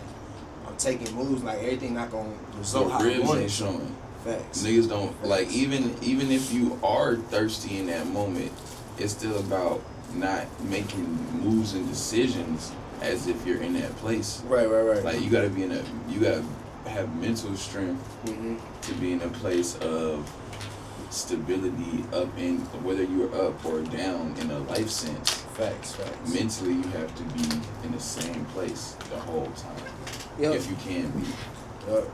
I'm taking moves, like, everything not gonna result how I Ribs want ain't it. showing. Facts. Niggas don't Facts. like, even if you are thirsty in that moment, it's still about not making moves and decisions as if you're in that place. Right. Like, you gotta have mental strength Mm-hmm. to be in a place of stability, up in, whether you're up or down in a life sense. Facts. Mentally, you have to be in the same place the whole time. Yep. If you can be. Yep.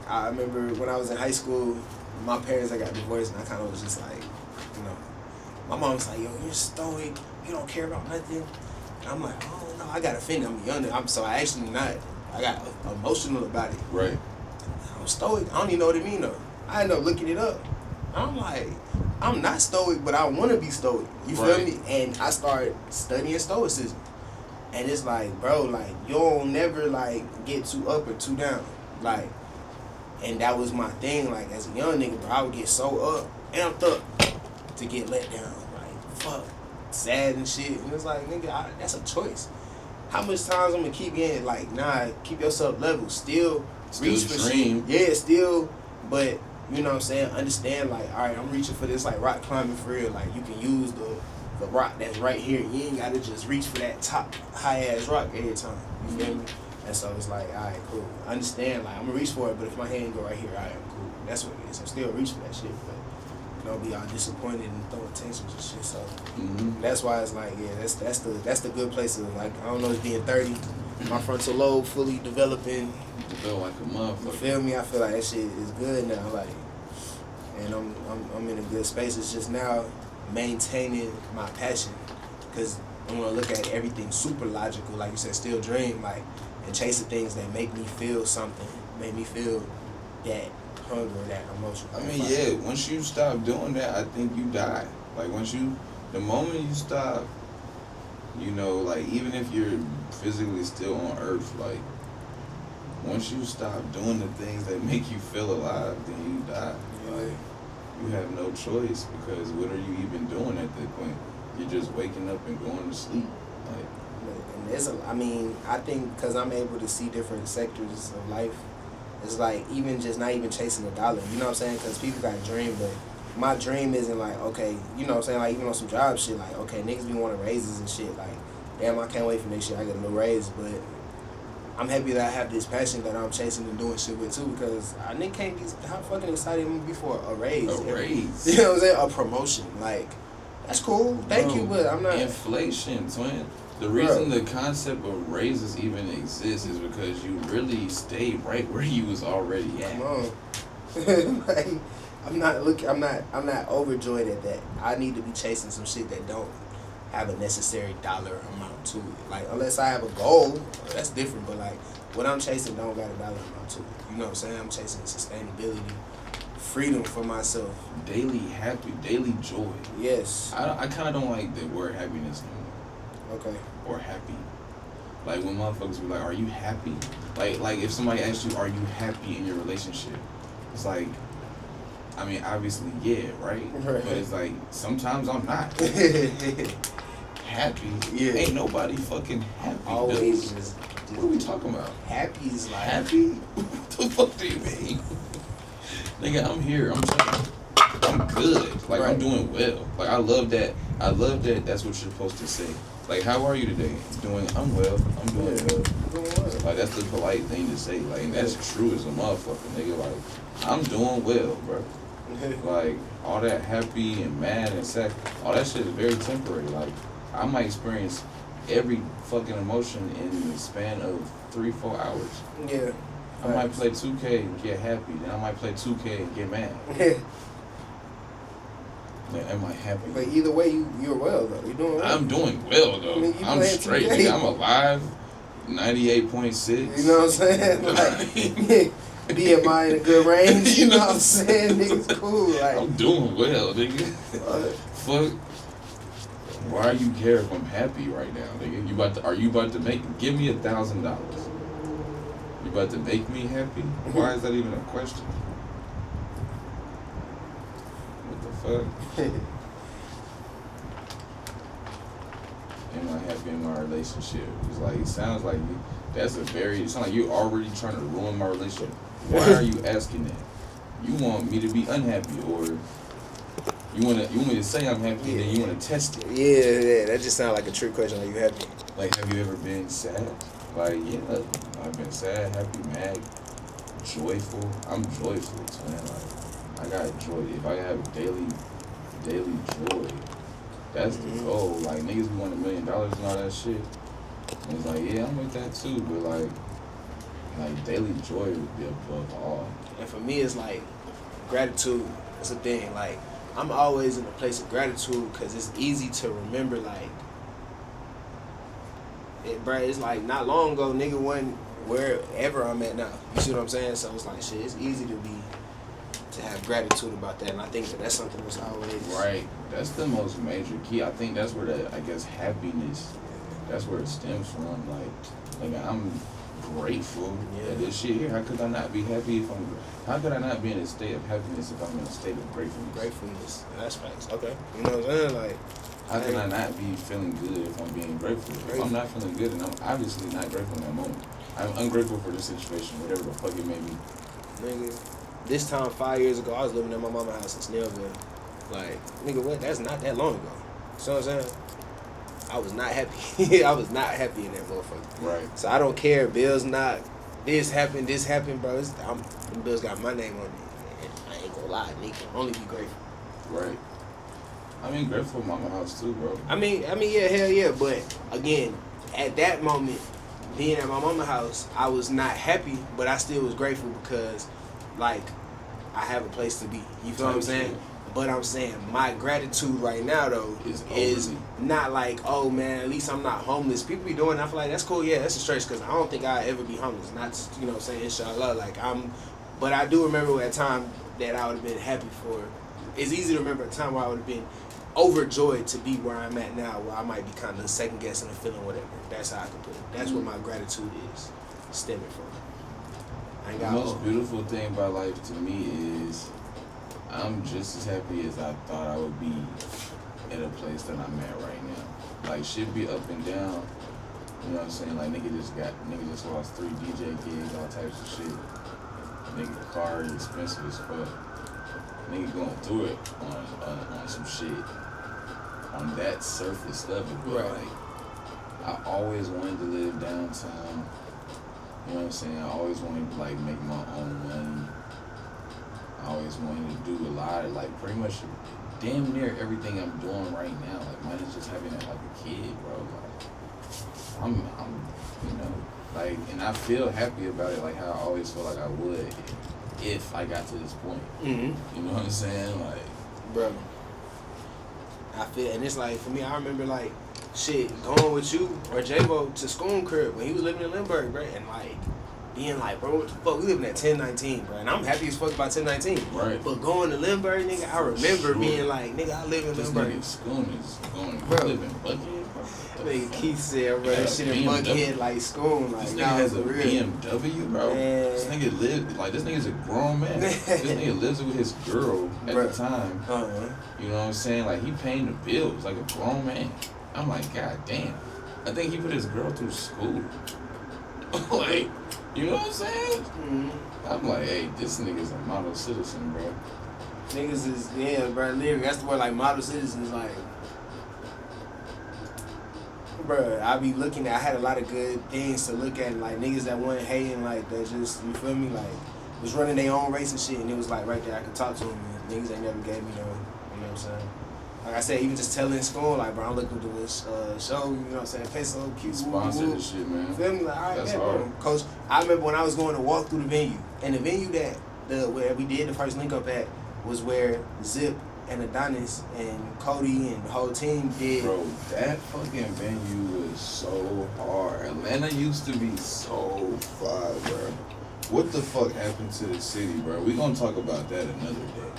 I remember when I was in high school, my parents, I got divorced, and I kind of was just like, you know, my mom was like, yo, you're stoic, you don't care about nothing. And I'm like, oh no, I got offended. I'm young. So I actually not. I got emotional about it. Right. I'm stoic. I don't even know what it mean though. I ended up looking it up. I'm like, I'm not stoic, but I want to be stoic. You feel Right. me? And I started studying stoicism. And it's like, bro, like, you don't never, like, get too up or too down. Like, and that was my thing. Like, as a young nigga, bro, I would get so up, amped up, to get let down. Like, fuck, sad and shit. And it's like, nigga, that's a choice. How much times I'm gonna keep getting, like, nah, keep yourself level. Still reach for dream. shit. Yeah, still, but, you know what I'm saying? Understand, like, all right, I'm reaching for this, like, rock climbing for real. Like, you can use the rock that's right here. You ain't gotta just reach for that top high ass rock every time. You feel me? And so it's like, all right, cool. I understand, like, I'm gonna reach for it, but if my hand go right here, I am cool. That's what it is. I'm still reaching for that shit, but don't be all disappointed and throwing tensions and shit. So that's why it's like, yeah, that's the good place of, like, I don't know, it's being 30, my frontal lobe fully developing. You feel like a motherfucker. You feel me? I feel like that shit is good now, like, and I'm in a good space. It's just now maintaining my passion, because I want to look at everything super logical, like you said, still dream, like, and chasing things that make me feel something, make me feel that hunger, that emotion. I mean, yeah, once you stop doing that, I think you die. Like, the moment you stop, you know, like, even if you're physically still on Earth, like, once you stop doing the things that make you feel alive, then you die. Like, you have no choice because what are you even doing at that point? You're just waking up and going to sleep. Like, And there's I mean, I think because I'm able to see different sectors of life, it's like even just not even chasing a dollar. You know what I'm saying? Because people got a dream, but my dream isn't like, okay, you know what I'm saying? Like even on some job shit, like, okay, niggas be wanting raises and shit. Like, damn, I can't wait for next year. I get a new raise, but I'm happy that I have this passion that I'm chasing and doing shit with too, because I nigga can't be how fucking excited I'm gonna be for a raise. a raise. You know what I'm saying? A promotion. Like, that's cool. Thank you, but I'm not. Inflation, twin. The reason the concept of raises even exists is because you really stayed right where you was already at. Come on. Like, I'm not overjoyed at that. I need to be chasing some shit that don't have a necessary dollar amount to it. Like, unless I have a goal, that's different. But like, what I'm chasing don't got a dollar amount to it. You know what I'm saying? I'm chasing sustainability, freedom for myself, Daily happy, daily joy. yes. I kind of don't like the word happiness no more. Okay. Or happy. Like when motherfuckers be like, "Are you happy?" Like if somebody asks you, "Are you happy in your relationship?" It's like, I mean, obviously, yeah, right? Right. But it's like sometimes I'm not happy. Yeah. Ain't nobody fucking happy. Always dude. just What are we talking about? happy is like Happy? What the fuck do you mean? Nigga, I'm here. I'm good. Like Right. I'm doing well. Like I love that. That's what you're supposed to say. Like, how are you today? I'm well. I'm doing well. Like, that's the polite thing to say. Like, and that's true as a motherfucker, nigga. Like, I'm doing well, bro. Like, all that happy and mad and sad, all that shit is very temporary. Like, I might experience every fucking emotion in the span of 3-4 hours. Yeah. I might play 2K and get happy. Then I might play 2K and get mad. Am I happy? But either way, you're well though. You're doing well. I'm doing well though. I mean, I'm straight. 2K. Nigga, I'm alive. 98.6. You know what I'm saying? Like, BMI in a good range. You know what I'm saying? Niggas cool. Like, I'm doing well, nigga. Fuck. Why you care if I'm happy right now, nigga? Are you about to give me $1,000? You about to make me happy? Why is that even a question? What the fuck? Am I happy in my relationship? It's like, it sounds like it sounds like you're already trying to ruin my relationship. Why are you asking that? You want me to be unhappy, or you want me to say I'm happy, then you want to test it. yeah, that just sounds like a trick question. Are you happy? Like, have you ever been sad? Like, yeah, I've been sad, happy, mad, joyful. I'm joyful, man. Like, I got joy. If I have daily joy, that's the goal. Like, niggas be wanting $1 million and all that shit. And it's like, yeah, I'm with that too, but like daily joy would be above all. And for me, it's like gratitude. It's a thing. Like, I'm always in a place of gratitude because it's easy to remember. Like, bruh, it's like not long ago, nigga wasn't wherever I'm at now. You see what I'm saying? So it's like, shit, it's easy to have gratitude about that. And I think that's something that's always Right. That's the most major key. I think that's where happiness, that's where it stems from. Like I'm grateful that this shit here. How could I not be happy how could I not be in a state of happiness if I'm in a state of gratefulness. That's facts. Okay. You know what I'm saying? Like, how can I not be feeling good if I'm being grateful? If I'm not feeling good, and I'm obviously not grateful in that moment. I'm ungrateful for the situation, whatever the fuck it may be. Nigga, this time 5 years ago, I was living at my mama's house in Snellville. Like, nigga, what? That's not that long ago. You know what I'm saying? I was not happy. I was not happy in that motherfucker. Right. So I don't care. Bills not. This happened, bro. Them bills got my name on it. And I ain't gonna lie, nigga. Only be grateful. Right. I mean, grateful for mama house too, bro. I mean, yeah, hell yeah. But again, at that moment, being at my mama's house, I was not happy, but I still was grateful because, like, I have a place to be. You feel what I'm saying? But I'm saying my gratitude right now though is not like, oh man, at least I'm not homeless. People be doing that. I feel like that's cool. Yeah, that's a stretch because I don't think I'll ever be homeless. Not, you know what I'm saying, inshallah. Like, but I do remember a time that I would have been happy for. It's easy to remember a time where I would have been overjoyed to be where I'm at now, where I might be kind of second guessing or feeling whatever. That's how I can put it. That's where my gratitude is stemming from. The most beautiful thing about life to me is I'm just as happy as I thought I would be at a place that I'm at right now. Like, shit be up and down. You know what I'm saying? Like, nigga just lost 3 DJ gigs, all types of shit. Nigga car is expensive as fuck. Nigga going through it on some shit. On that surface level, but Right. like, I always wanted to live downtown. You know what I'm saying? I always wanted to like make my own money. I always wanted to do a lot of like pretty much damn near everything I'm doing right now. Like mine is just having it like a kid, bro. Like I'm you know, like, and I feel happy about it, like how I always felt like I would if I got to this point. Mm-hmm. You know what I'm saying? Like, Bro, I feel, and it's like, for me, I remember, like, shit, going with you or J-Bo to school crib when he was living in Lindbergh, bro, and, like, being like, bro, what the fuck, we living at 1019, bro, and I'm happy as fuck about 1019. right. But going to Lindbergh, nigga, I remember being like, nigga, I live in This Lindbergh. nigga Schoon is going to Bro. live in Buckhead, bro. Nigga Keith said, bro, Yeah, that shit in BMW. Buckhead, like, school, like, This nigga nah, has for a real. BMW, bro. Man. This nigga's a grown man. This nigga lives with his girl at Bruh. the time. Uh-huh. You know what I'm saying? Like, he paying the bills like a grown man. I'm like, God damn. I think he put his girl through school. Like, you know what I'm saying? Mm-hmm. I'm like, hey, this nigga's a model citizen, bro. Niggas is, yeah, bro, literally, that's the word, like, model citizens, like, bro, I be looking at, I had a lot of good things to look at, like, niggas that wasn't hating, like, that just, you feel me, like, was running their own race and shit, and it was, like, right there, I could talk to them, and niggas ain't never gave me no, you know what I'm saying? Like I said, even just telling school, like, bro, I'm looking to do this show, you know what I'm saying, peso, cute, Sponsor this shit, man. feel me, like, all right, That's man, hard. bro. Coach, I remember when I was going to walk through the venue, and the venue that, where we did the first link up at, was where Zip and Adonis and Cody and the whole team did. Bro, that fucking venue was so hard. Atlanta used to be so far, bro. What the fuck happened to the city, bro? We gonna talk about that another day.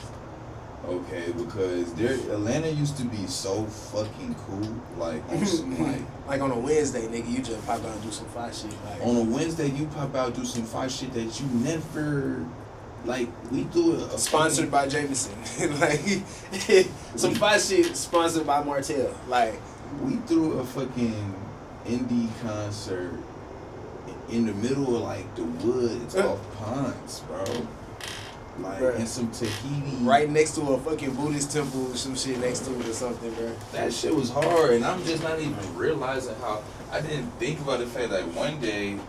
Okay, because Atlanta used to be so fucking cool. Like on some like Like on a Wednesday, nigga, you just pop out and do some fire shit. Like, on a Wednesday you pop out do some fire shit that you never like. We do a sponsored by Jameson. Like some fire shit sponsored by Martell. Like, we threw a fucking indie concert in the middle of like the woods off Ponds, bro. Like, Bruh. and some Tahiti. right next to a fucking Buddhist temple, some shit next to it or something, bro. That shit was hard, and I'm just not even realizing how I didn't think about the fact that one day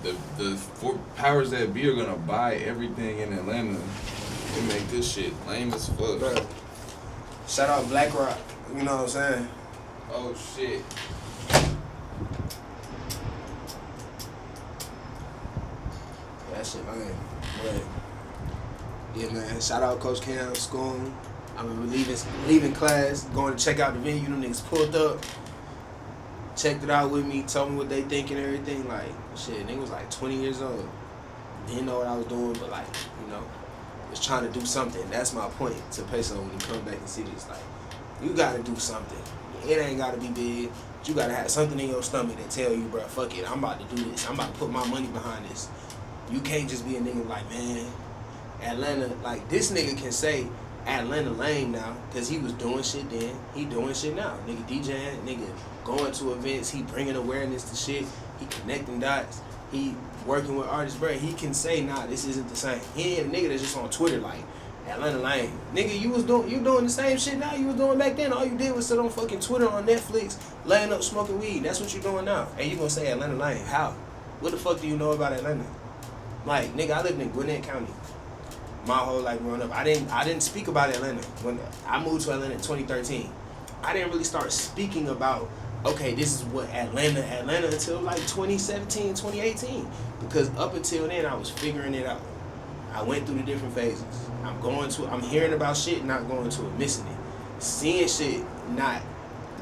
the four powers that be are gonna buy everything in Atlanta and make this shit lame as fuck. Bro. Shout out Black Rock. You know what I'm saying? Oh shit. That shit lame. But yeah, man. Shout out Coach Cam, school. I remember leaving class, going to check out the venue. Them niggas pulled up, checked it out with me, told me what they think and everything. Like, shit, nigga was like 20 years old. Didn't know what I was doing, but like, you know, was trying to do something. That's my point to Peso when he come back and see this. Like, you gotta do something. It ain't gotta be big. But you gotta have something in your stomach that tell you, bro, fuck it, I'm about to do this. I'm about to put my money behind this. You can't just be a nigga like, man, Atlanta, like, this nigga can say Atlanta lame now, because he was doing shit then, he doing shit now. Nigga DJing, nigga going to events, he bringing awareness to shit, he connecting dots, he working with artists, bro. He can say, nah, this isn't the same. He ain't a nigga that's just on Twitter like, Atlanta lame. Nigga, you doing the same shit now you was doing back then. All you did was sit on fucking Twitter on Netflix, laying up smoking weed. That's what you doing now. And you gonna say Atlanta lame. How? What the fuck do you know about Atlanta? Like, nigga, I lived in Gwinnett County my whole life growing up. I didn't speak about Atlanta. When I moved to Atlanta in 2013, I didn't really start speaking about, okay, this is what Atlanta until like 2017, 2018. Because up until then, I was figuring it out. I went through the different phases. I'm hearing about shit, not going to it, missing it. Seeing shit, not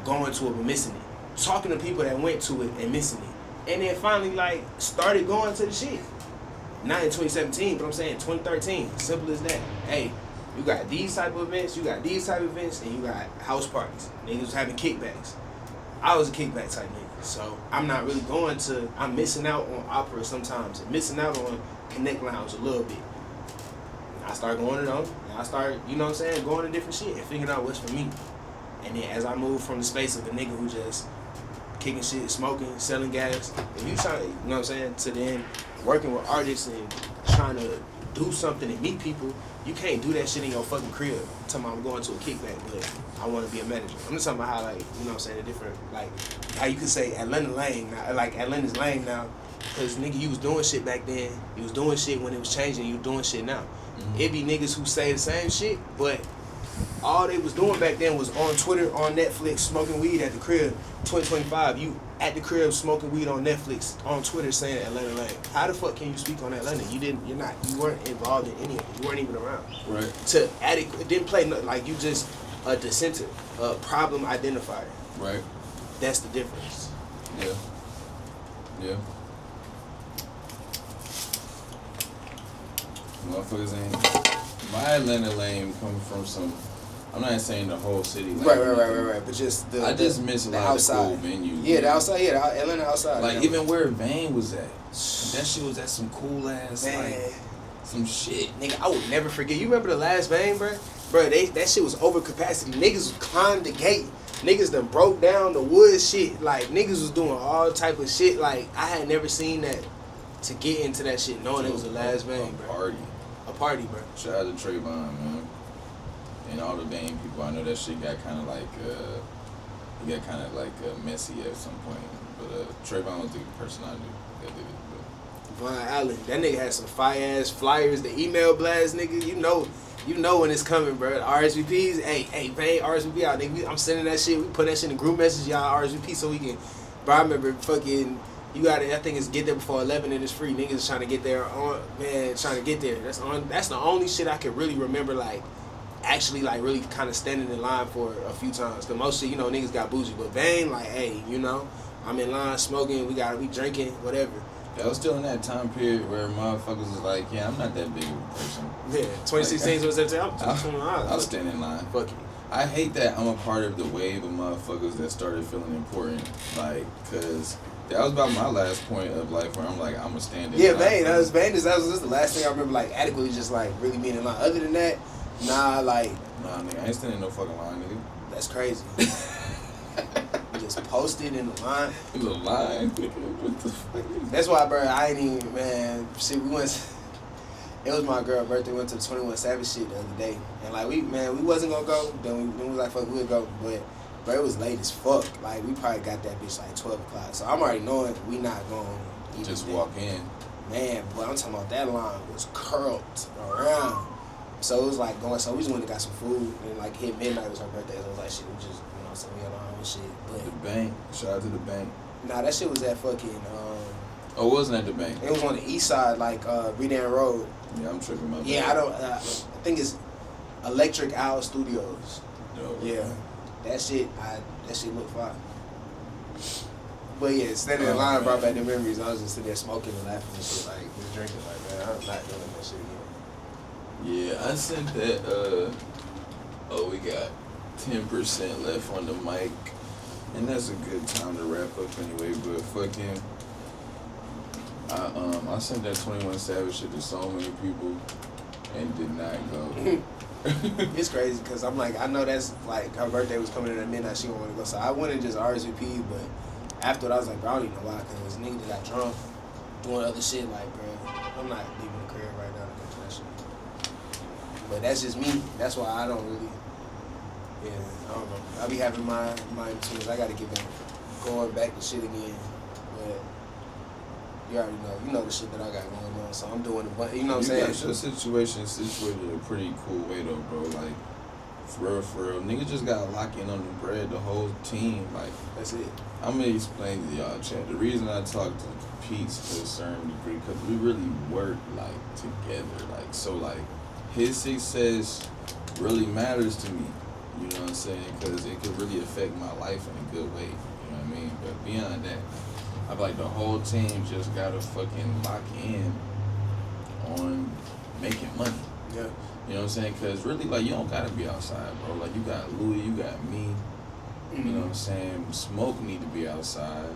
going to it, but missing it. Talking to people that went to it and missing it. And then finally, like, started going to the shit. Not in 2017, but I'm saying 2013. Simple as that. Hey, you got these type of events, you got these type of events, and you got house parties. Niggas was having kickbacks. I was a kickback type nigga. So I'm not really I'm missing out on opera sometimes. And missing out on Connect Lounge a little bit. I started going to them. I started, you know what I'm saying, going to different shit and figuring out what's for me. And then as I moved from the space of a nigga who just kicking shit, smoking, selling gas, and you trying, you know what I'm saying, to then working with artists and trying to do something and meet people, you can't do that shit in your fucking crib. I'm talking about I'm going to a kickback, but I want to be a manager. I'm just talking about how, like, you know what I'm saying, the different, like, how you could say Atlanta lane, like Atlanta's lane now, because nigga, you was doing shit back then, you was doing shit when it was changing, you doing shit now. Mm-hmm. It be niggas who say the same shit, but all they was doing back then was on Twitter, on Netflix, smoking weed at the crib. 2025, you at the crib smoking weed on Netflix, on Twitter saying Atlanta Lane. How the fuck can you speak on Atlanta? You weren't involved in any of it. You weren't even around. Right. It didn't play nothing. Like, you just a dissenter, a problem identifier. Right. That's the difference. Yeah. Yeah. Motherfuckers ain't. My Atlanta lane come from some. I'm not saying the whole city. Right. But just I just miss a lot outside. of cool venues. Yeah, the outside. Yeah, the Atlanta outside. Like, even where Vane was at. That shit was at some cool ass, like, some shit. Nigga, I would never forget. You remember the last Vane, bro? Bro, that shit was over capacity. Niggas climbed the gate. Niggas done broke down the wood shit. Like, niggas was doing all type of shit. Like, I had never seen that to get into that shit knowing it was the last Vane, bro. A party, bro. Shout out to Trayvon, man. And all the Vane people. I know that shit got kind of like, messy at some point. But Trayvon was the person I knew that did it. Von Allen, that nigga had some fire ass flyers, the email blast, nigga. You know when it's coming, bro. RSVPs, hey, Vane, RSVP out, nigga. I'm sending that shit. We put that shit in the group message, y'all RSVP, so we can. Bro, I remember fucking. You got it. I think it's get there before 11 and it's free. Niggas trying to get there trying to get there. That's the only shit I can really remember, like, actually, like, really kind of standing in line for a few times. Cause most shit, you know, niggas got bougie, but Vane, like, hey, you know, I'm in line smoking. We drinking, whatever. Yeah, I was still in that time period where motherfuckers was like, yeah, I'm not that big of a person. Yeah, 2016, 2017. I'll stand in line. Fuck you. I hate that I'm a part of the wave of motherfuckers that started feeling important, like, cause that was about my last point of life where I'm like, I'm gonna stand in line. Yeah, that was just the last thing I remember, like, adequately just, like, really being in line. Other than that, nah, nigga, I ain't standing in no fucking line, nigga. That's crazy. Just posted in the line. In the line, nigga. What the fuck? That's why, bro, I ain't even, man, see, we went, it was my girl's birthday, we went to the 21 Savage shit the other day. And, like, we wasn't gonna go, then we was like, fuck, we'll go, but, bro, it was late as fuck. Like, we probably got that bitch like 12 o'clock. So I'm already knowing we not going to just walk in. Man, boy, I'm talking about that line was curled around. So it was like going, so we just went and got some food. And like hit midnight was her birthday. So it was like, shit, we just, you know, so we had our own shit. But the bank. Shout out to the bank. Nah, that shit was at fucking, oh, it wasn't at the bank. It was on the east side, like, Redan Road. Yeah, I'm tripping my Yeah, I think it's Electric Owl Studios. No. Yeah. That shit looked fine. But yeah, standing in line brought back the memories. I was just sitting there smoking and laughing and shit, like, just drinking, like, man, I'm not doing that shit again. Yeah, I sent that, we got 10% left on the mic. And that's a good time to wrap up anyway, but fucking, I sent that 21 Savage shit to so many people and did not go. It's crazy because I'm like, I know that's like her birthday was coming in at midnight. She don't want to go, so I went and just RSVP. But after it, I was like, bro, I don't even know why, because niggas got drunk doing other shit. Like, bro, I'm not leaving the crib right now to go to that shit. But that's just me. That's why I don't really. Yeah, I don't know. I be having my tunes. I got to get back, going back to shit again. But you already know. You know the shit that I got going on. So I'm doing it. But you know what I'm saying? Your situation situated in a pretty cool way though, bro. Like, for real. Nigga just gotta lock in on the bread, the whole team. Like, that's it. I'm gonna explain to y'all, chat. The reason I talk to Peets to a certain degree, because we really work, like, together. Like, so, like, his success really matters to me. You know what I'm saying? Because it could really affect my life in a good way. You know what I mean? But beyond that, I feel like the whole team just gotta fucking lock in on making money. Yeah. You know what I'm saying? Because really, like, you don't gotta be outside, bro. Like, you got Louis, you got me. You know what I'm saying? Smoke need to be outside.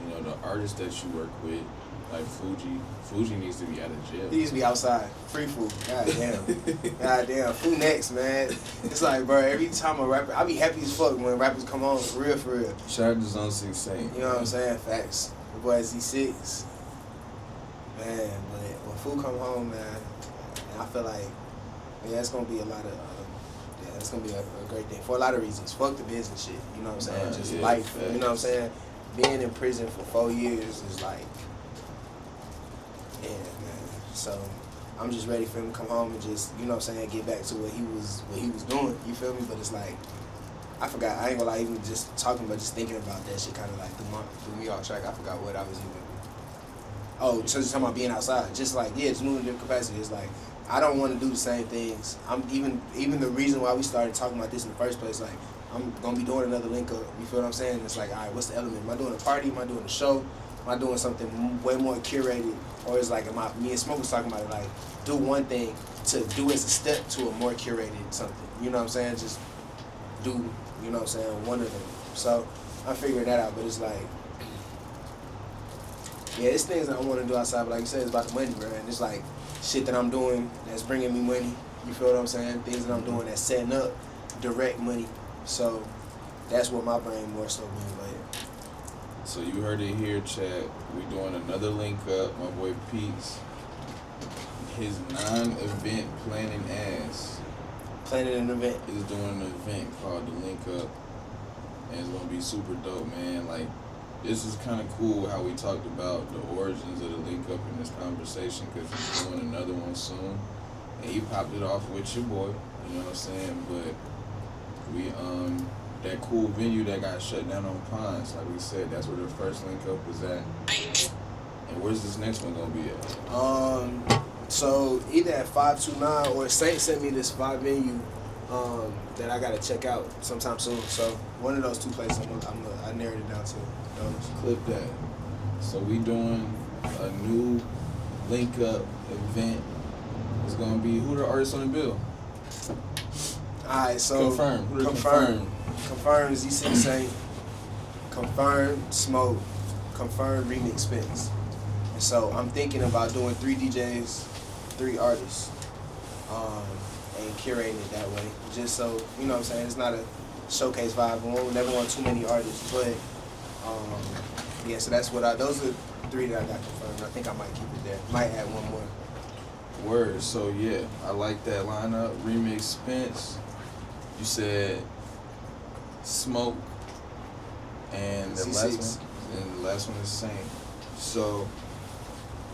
You know, the artists that you work with. Like Fuji needs to be out of jail. He needs to be outside. Free food. God damn. God damn. Food next, man. It's like, bro, every time a rapper, I be happy as fuck when rappers come home. For real, for real. Shout out to Zone 16. You know what I'm saying? Facts. The boy Z6. Man, but when food come home, man, I feel like, yeah, it's going to be a lot of, it's going to be a great thing for a lot of reasons. Fuck the business shit. You know what I'm saying? Just life. Facts. You know what I'm saying? Being in prison for 4 years is like, yeah, man. So I'm just ready for him to come home and just, you know what I'm saying, get back to what he was doing. You feel me? But it's like, I forgot. I ain't gonna lie. Even just talking about, just thinking about that shit, kind of like threw me off track. I forgot what I was even. Oh, so just talking about being outside. Just like, yeah, just moving in different capacity. It's like I don't want to do the same things. I'm even the reason why we started talking about this in the first place. Like, I'm gonna be doing another link up. You feel what I'm saying? It's like, all right, what's the element? Am I doing a party? Am I doing a show? Am I doing something way more curated? Or is like, me and Smoke was talking about it, like, do one thing to do as a step to a more curated something. You know what I'm saying? Just do, you know what I'm saying, one of them. So I'm figuring that out, but it's like, yeah, it's things that I want to do outside, but like you said, it's about the money, bro. And it's like shit that I'm doing that's bringing me money. You feel what I'm saying? Things that I'm doing that's setting up direct money. So that's what my brain more so means. Like, so you heard it here, Chad. We doing another link up. My boy Peets, his non-event planning ass. Planning an event. Is doing an event called the Link Up, and it's gonna be super dope, man. Like, this is kind of cool how we talked about the origins of the Link Up in this conversation, because he's doing another one soon, and he popped it off with your boy. You know what I'm saying? But we that cool venue that got shut down on Pines, like we said, that's where the first Link Up was at. And where's this next one gonna be at? So either at 529 or Saint sent me this 5 venue that I gotta check out sometime soon. So one of those two places I narrowed it down to. Clip that. So we doing a new Link Up event. It's gonna be, who the artists on the bill? Alright, so confirm Z6 Saint, confirm Smoke, confirm Remix Spence. And so I'm thinking about doing 3 DJs, 3 artists, and curating it that way. Just so, you know what I'm saying, it's not a showcase vibe. We never want too many artists, but yeah, so that's what those are 3 that I got confirmed. I think I might keep it there. Might add one more. Word. So yeah, I like that lineup. Remix Spence. You said Smoke, and the last one is Saint. So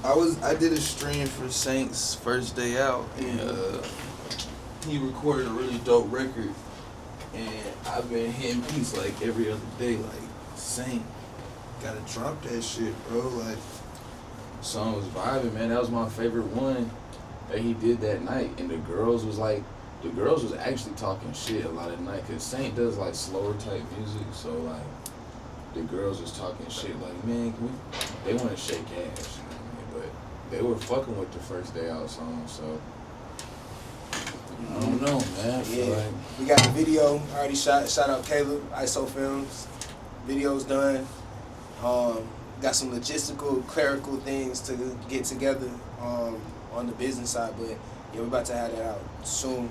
I did a stream for Saint's first day out, and he recorded a really dope record, and I've been hitting Peets like every other day, like, Saint, gotta drop that shit, bro. Like, song was vibing, man. That was my favorite one that he did that night, and the girls was actually talking shit a lot of the night, because Saint does like slower type music, so like the girls was talking shit like, man, they want to shake ass, you know what I mean? But they were fucking with the first day out song, so I don't know, man. Yeah, like, we got the video already shot. Shout out Caleb, ISO Films. Video's done. Got some logistical, clerical things to get together on the business side, but yeah, we're about to have that out soon.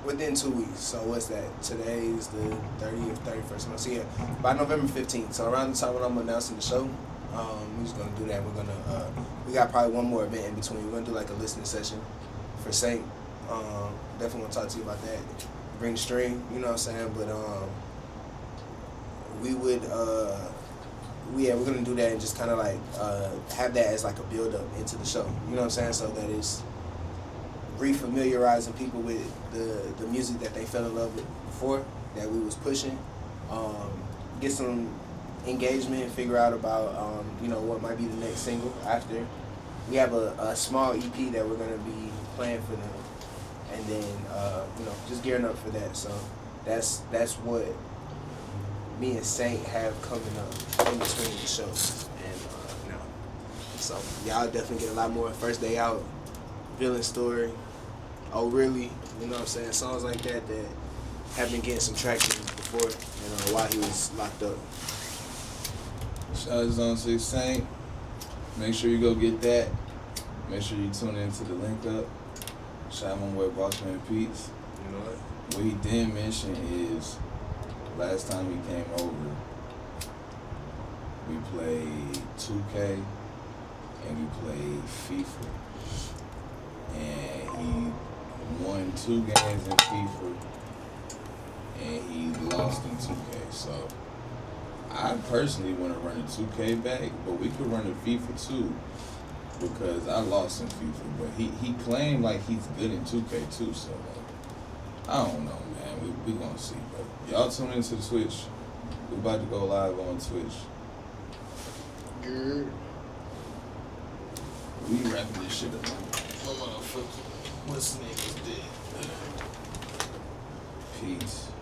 Within 2 weeks. So what's that? Today's the 30th, 31st. So yeah, by November 15th. So around the time when I'm announcing the show, we're just gonna do that. We're gonna we got probably one more event in between. We're gonna do like a listening session for Saint. Definitely wanna talk to you about that. Bring the string, you know what I'm saying? But we would we're gonna do that and just kind of like have that as like a build up into the show. You know what I'm saying? So that it's refamiliarizing people with the music that they fell in love with before, that we was pushing. Get some engagement, figure out about what might be the next single after. We have a small EP that we're gonna be playing for them, and then just gearing up for that. So that's what me and Saint have coming up in between the shows, and so y'all definitely get a lot more. First day out, villain story, oh really, you know what I'm saying, songs like that have been getting some traction before. and why he was locked up. Shout out Zone 6 Saint. Make sure you go get that. Make sure you tune into the link up. Shout out my boy Bossman and Peets. You know what? What he didn't mention is last time he came over, we played 2K and we played FIFA. And he won 2 games in FIFA and he lost in 2K. So I personally want to run a 2K back, but we could run a FIFA too because I lost in FIFA. But he claimed like he's good in 2K too, so like, I don't know, man. We gonna see. But y'all tune into the Twitch. We about to go live on Twitch. Good. We wrapping this shit up. My motherfucker. What's name is dead. Peace.